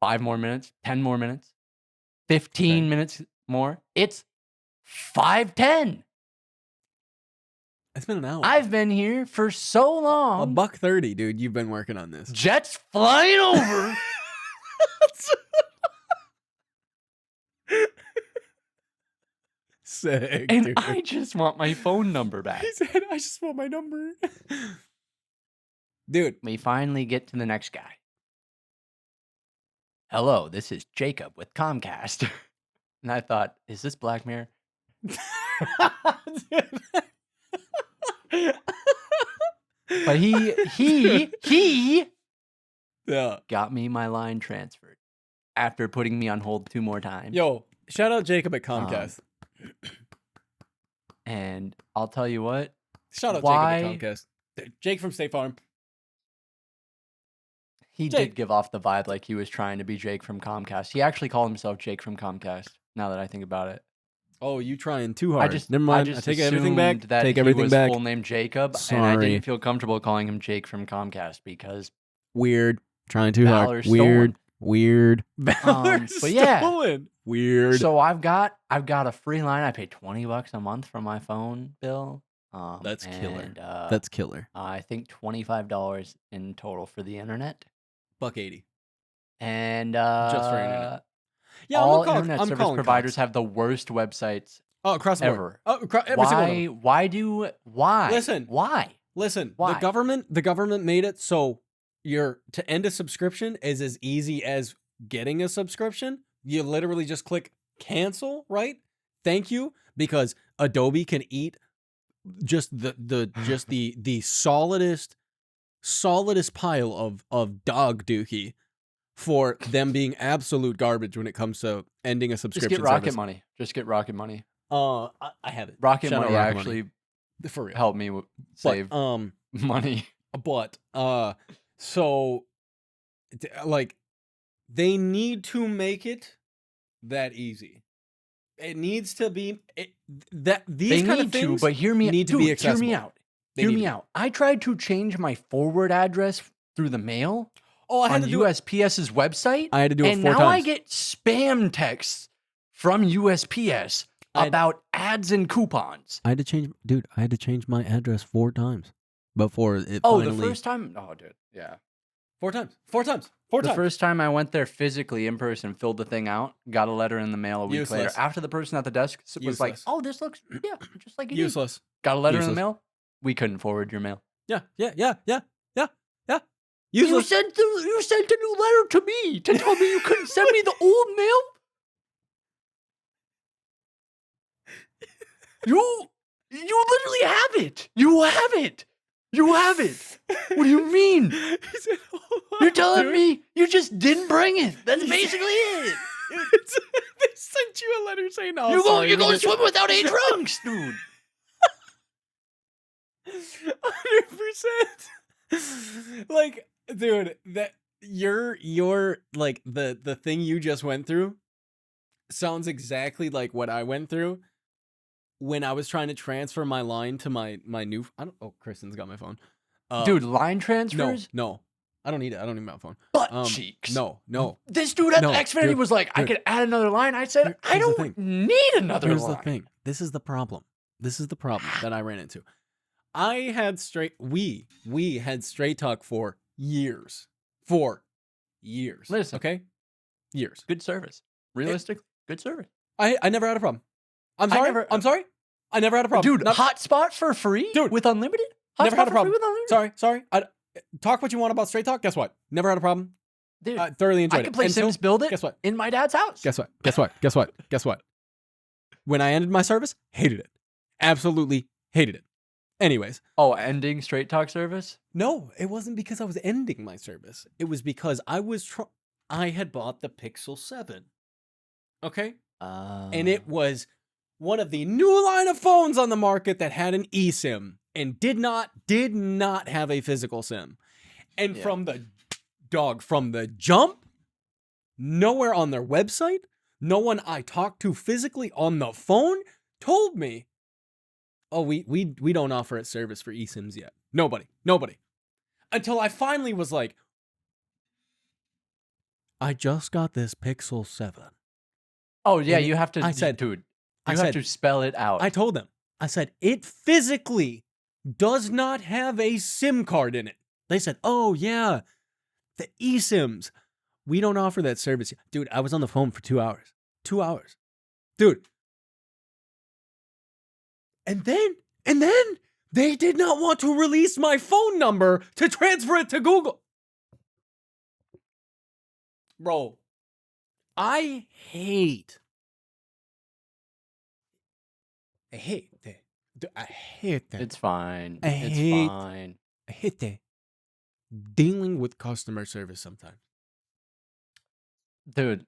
5 more minutes, 10 more minutes, 15 Okay. minutes more. It's 5:10. It's been an hour. I've been here for so long. $1.30, dude. You've been working on this. Jets flying over. Sick, And dude. I just want my phone number back. He said, I just want my number. Dude. We finally get to the next guy. Hello, this is Jacob with Comcast. And I thought, is this Black Mirror? But he Yeah. got me my line transferred after putting me on hold 2 more times. Yo, shout out Jacob at Comcast. And I'll tell you what. Shout out Jacob at Comcast. Jake from State Farm. He Jake. did give off the vibe like he was trying to be Jake from Comcast. He actually called himself Jake from Comcast, now that I think about it. Oh, you trying too hard. Never I mind. I take everything back. That Take he everything was back. full name Jacob, Sorry. and I didn't feel comfortable calling him Jake from Comcast because Weird. Trying too Valor hard. Weird. Weird. Valor but yeah. stolen. Weird. So I've got a free line. I pay $20 a month for my phone bill. That's killer. That's killer. I think $25 in total for the internet. $1.80. And just for internet. Yeah, all I'm internet service providers have the worst websites. Oh, across the ever. board. Oh, every single one of them. Why? Listen. Why? Listen. Why? The government made it so to end a subscription is as easy as getting a subscription. You literally just click cancel, right? Thank you, because Adobe can eat just the solidest pile of dog dookie for them being absolute garbage when it comes to ending a subscription. Just get Rocket service. Money. Just get Rocket Money. I have it. Rocket Shout out Money Rocket actually Money. For real. helped me save money. But so like they need to make it that easy. It needs to be that these kind of things. But hear me, need to be accessible. Hear me out. Hear me out. I tried to change my forward address through the mail. Oh, I had on to do USPS's website. I had to do it 4 times. And now I get spam texts from USPS about ads and coupons. I had to change my address 4 times before it the first time? Oh, dude. Yeah. 4 times. The first time I went there physically in person, filled the thing out, got a letter in the mail a week later. After the person at the desk was like, "Oh, this looks just like it useless." Is. Got a letter in the mail. We couldn't forward your mail. Yeah. Useless. You sent a new letter to me to tell me you couldn't send me the old mail. You literally have it. You have it. What do you mean? You're telling me you just didn't bring it. That's basically it. They sent you a letter saying, "Oh, you're going to swim without 8 trunks, dude." 100%. Like, dude, that you're like the thing you just went through sounds exactly like what I went through when I was trying to transfer my line to my new. Kristen's got my phone. Dude, line transfers? No, I don't need it. I don't need my phone. Butt cheeks. No. This dude at Xfinity was like, I could add another line. I said, I don't need another line. Here's the thing. This is the problem. That I ran into. We had Straight Talk for years. Listen. Okay? Years. Good service. Realistic, good service. I never had a problem. I'm sorry. I never had a problem. Dude, hotspot for free? Dude. With unlimited? Never had a problem. Sorry. Talk what you want about Straight Talk. Guess what? Never had a problem. Dude, I thoroughly enjoyed it. I can play Sims Build It. Guess what? In my dad's house. Guess what? When I ended my service, hated it. Absolutely hated it. Anyways. Oh, ending Straight Talk service? No, it wasn't because I was ending my service. It was because I had bought the Pixel 7. Okay? And it was one of the new line of phones on the market that had an eSIM and did not have a physical SIM. And from the jump, nowhere on their website, no one I talked to physically on the phone told me, "Oh, we don't offer a service for eSIMs yet." Nobody. Until I finally was like, I just got this Pixel 7. Oh, yeah, you have to. I said, dude, you have to spell it out. I told them. I said, it physically does not have a SIM card in it. They said, "Oh, yeah, the eSIMs. We don't offer that service." Dude, I was on the phone for 2 hours. 2 hours. Dude, And then they did not want to release my phone number to transfer it to Google. Bro, I hate that. I hate that. It's fine. I It's hate- fine. I hate that. Dealing with customer service sometimes. Dude,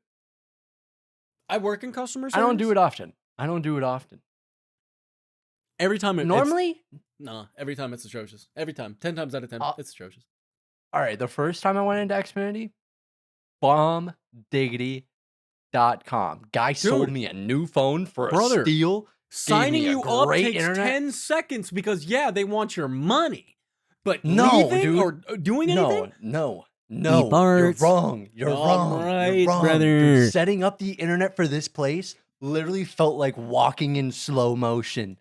I work in customer service. I don't do it often. Every time Normally? every time it's atrocious. Every time. 10 times out of 10, it's atrocious. All right, the first time I went into Xfinity, bombdiggity.com. Guy sold Dude. me a new phone for Brother. a steal. Signing me a you up great takes internet. 10 seconds because, yeah, they want your money. But No, leaving dude. or doing anything? No. You're wrong. You're wrong. right, You're wrong. brother. Dude, setting up the internet for this place literally felt like walking in slow motion.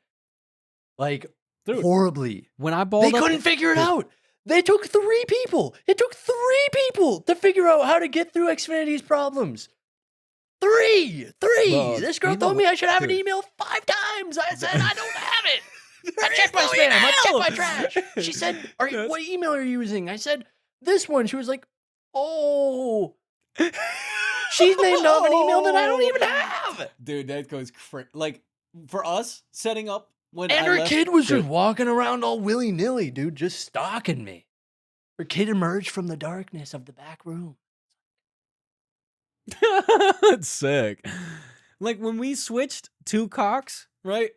Like, Dude, horribly. when I balled They up, couldn't figure it out. They took 3 people. It took 3 people to figure out how to get through Xfinity's problems. 3! Bro, This girl you know told me what- I should have an dude. email 5 times. I said, I don't have it. I checked my spam. I checked my trash. She said, what email are you using? I said, this one. She was like, oh. She's named off an email that I don't even have. Dude, that goes like for us setting up when And I her left, kid was dude, just walking around all willy-nilly, dude, just stalking me. Her kid emerged from the darkness of the back room. That's sick. Like when we switched to Cox, right?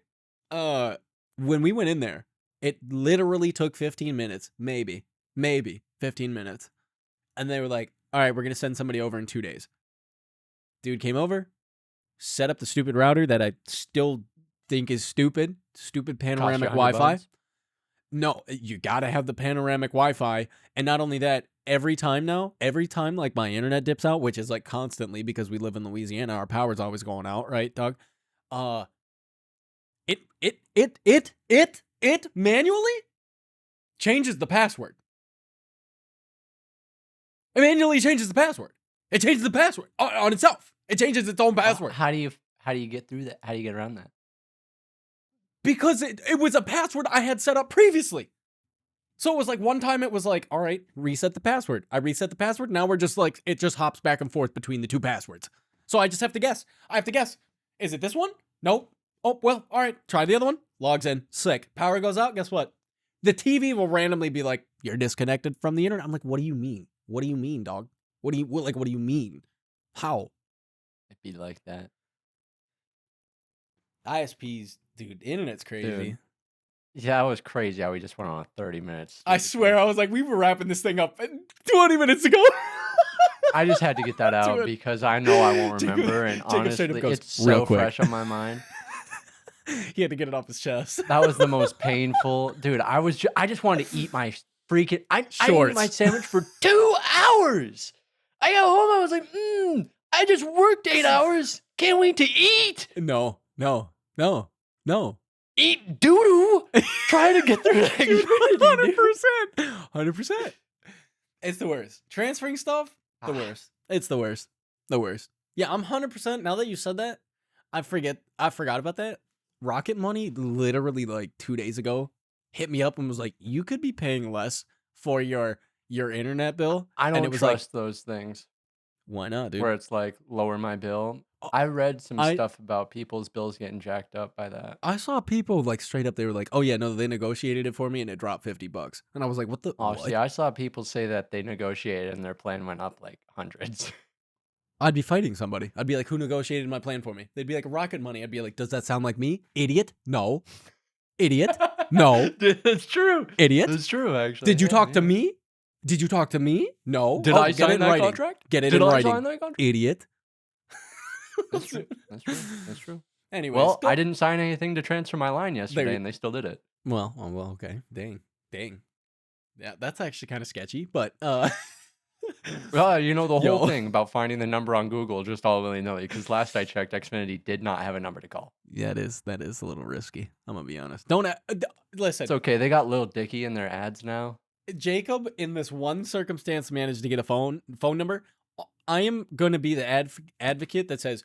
When we went in there, it literally took 15 minutes, maybe 15 minutes. And they were like, all right, we're going to send somebody over in 2 days. Dude came over, set up the stupid router that I still think is stupid panoramic Cost you $100 Wi-Fi. bucks? No, you got to have the panoramic Wi-Fi. And not only that, every time like my internet dips out, which is like constantly because we live in Louisiana, our power's always going out, right, Doug? It manually changes the password. It manually changes the password. It changes the password on itself. It changes its own password. How do you get through that? How do you get around that? Because it was a password I had set up previously. So it was like one time it was like, all right, reset the password. I reset the password. Now we're just like, it just hops back and forth between the 2 passwords. So I just have to guess. Is it this one? Nope. Oh, well, all right. Try the other one. Logs in. Sick. Power goes out. Guess what? The TV will randomly be like, you're disconnected from the internet. I'm like, what do you mean? What do you mean, dog? What do you mean? How? It'd be like that. ISPs, dude, internet's crazy. Dude. Yeah, it was crazy how we just went on a 30 minutes. I swear, I was like, we were wrapping this thing up 20 minutes ago. I just had to get that out Dude. because I know I won't remember, and Jacob straight honestly, up goes, it's "Real so quick." fresh on my mind. He had to get it off his chest. That was the most painful, dude. I just wanted to eat my freaking. I ate Shorts. my sandwich for 2 hours. I got home. I was like, I just worked 8 hours. Can't wait to eat. No. Eat doo doo. Trying to get through the Xfinity, dude. 100%. It's the worst. Transferring stuff, the worst. It's the worst. The worst. Yeah, I'm 100%. Now that you said that, I forgot about that. Rocket Money literally like 2 days ago hit me up and was like, you could be paying less for your internet bill. I And don't it was trust those things why not, dude? where it's like lower my bill. I read some stuff about people's bills getting jacked up by that. I saw people like straight up, they were like, oh yeah, no, they negotiated it for me and it dropped $50. And I was like, what the? Oh, what? see, I saw people say that they negotiated and their plan went up like hundreds. I'd be fighting somebody. I'd be like, who negotiated my plan for me? They'd be like, Rocket Money. I'd be like, does that sound like me? Idiot? No. Idiot? No. Dude, that's true. Idiot? That's true, actually. Did you Yeah, talk to yeah. me? Did you talk to me? No. Did Oh, I get it sign in that writing. contract? Get it Did in I writing. sign that contract? Idiot. That's true. That's true. That's true. Anyways. Well, I didn't sign anything to transfer my line yesterday, you- and they still did it. Well, okay. Dang. Yeah, that's actually kind of sketchy, but Well, you know the whole Yo. thing about finding the number on Google just all willy-nilly, because last I checked, Xfinity did not have a number to call. yeah, that is a little risky. I'm gonna be honest. Listen. It's okay. They got Lil Dicky in their ads now. Jacob, in this one circumstance, managed to get a phone number. I am going to be the advocate that says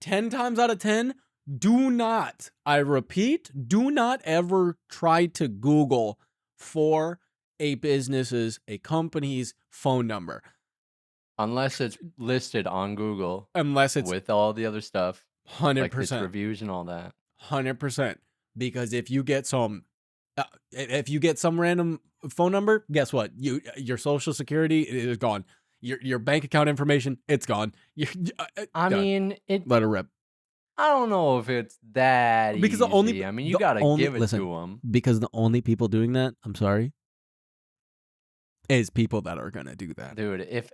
10 times out of 10, Do not, I repeat, do not ever try to Google for a company's phone number. Unless it's listed on Google. Unless it's with all the other stuff. 100%. Like its reviews and all that. 100%. Because if you get some random phone number, guess what? Your social security is gone. Your bank account information, it's gone. I mean, let it rip. I don't know if it's that because easy. I mean, you gotta give it to them. Because the only people doing that, I'm sorry, is people that are gonna do that. Dude, if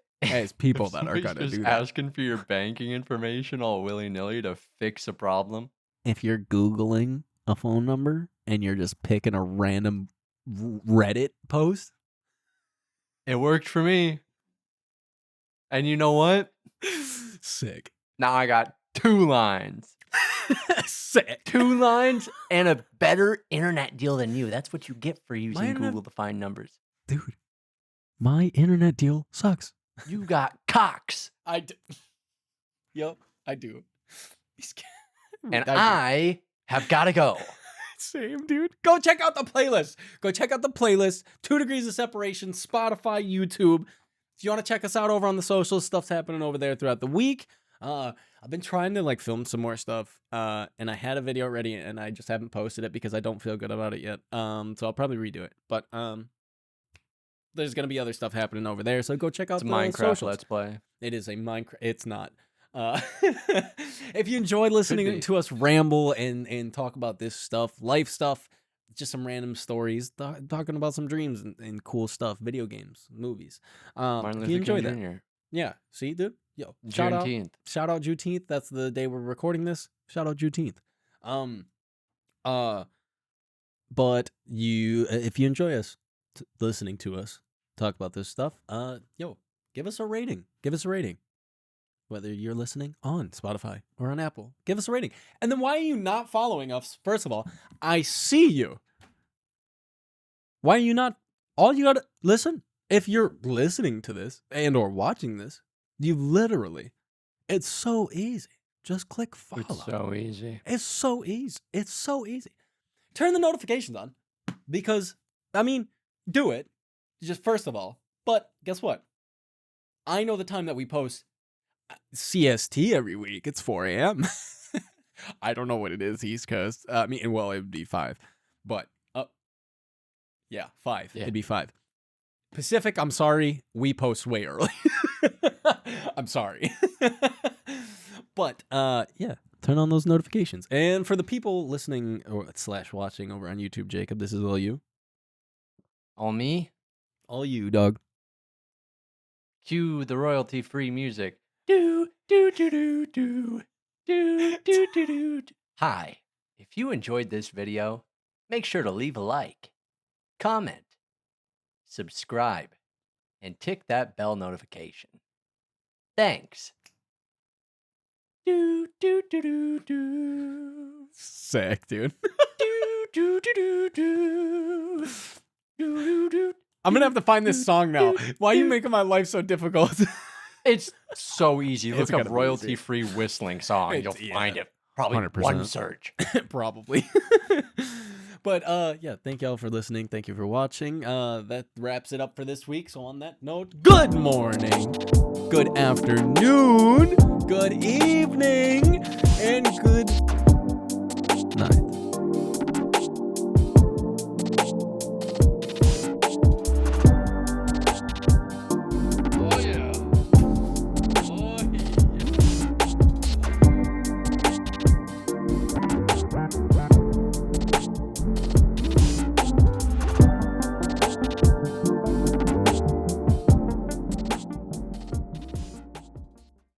people that are gonna do that. Asking for your banking information all willy-nilly to fix a problem. If you're Googling a phone number and you're just picking a random Reddit post, it worked for me. And you know what? Sick. Now I got 2 lines. Sick. 2 lines and a better internet deal than you. That's what you get for using Google to find numbers. Dude, my internet deal sucks. You got cocks. I do. Yep, I do. And I have got to go. Same, dude. Go check out the playlist. 2 Degrees of Separation, Spotify, YouTube. If you want to check us out over on the socials, stuff's happening over there throughout the week. I've been trying to film some more stuff, and I had a video ready, and I just haven't posted it because I don't feel good about it yet. So I'll probably redo it. But there's gonna be other stuff happening over there, so go check out the Minecraft socials. Let's Play. It is a Minecraft. It's not. If you enjoy listening to us ramble and talk about this stuff, life stuff, just some random stories, talking about some dreams and cool stuff, video games, movies. If you enjoy that, Jr. Yeah. See, dude. Yo, Juneteenth. Shout out Juneteenth. That's the day we're recording this. Shout out Juneteenth. But if you enjoy us listening to us talk about this stuff, give us a rating. Whether you're listening on Spotify or on Apple, give us a rating. And then why are you not following us? First of all, I see you. Why are you not? All you gotta listen. If you're listening to this and or watching this, you literally, it's so easy. Just click follow. It's so easy. It's so easy. It's so easy. Turn the notifications on because, do it. Just first of all. But guess what? I know the time that we post CST every week. It's 4 a.m. I don't know what it is East Coast. It would be 5. But, 5. Yeah. It'd be 5. Pacific, I'm sorry. We post way early. I'm sorry. But, turn on those notifications. And for the people listening or / watching over on YouTube, Jacob, this is all you. All me? All you, dog. Cue the royalty-free music. Do, do, do, do, do. Do, do, do, do. Hi. If you enjoyed this video, make sure to leave a like, comment, subscribe, and tick that bell notification. Thanks. Do, do, do, do, do. Sick, dude. Do, do, do, do, do. Do, do, do. I'm gonna have to find this song now. Why are you making my life so difficult? It's so easy. Look up be royalty-free whistling song. You'll find it. Probably 100%. one search. Probably. But thank y'all for listening. Thank you for watching. That wraps it up for this week. So on that note, good morning, good afternoon, good evening, and good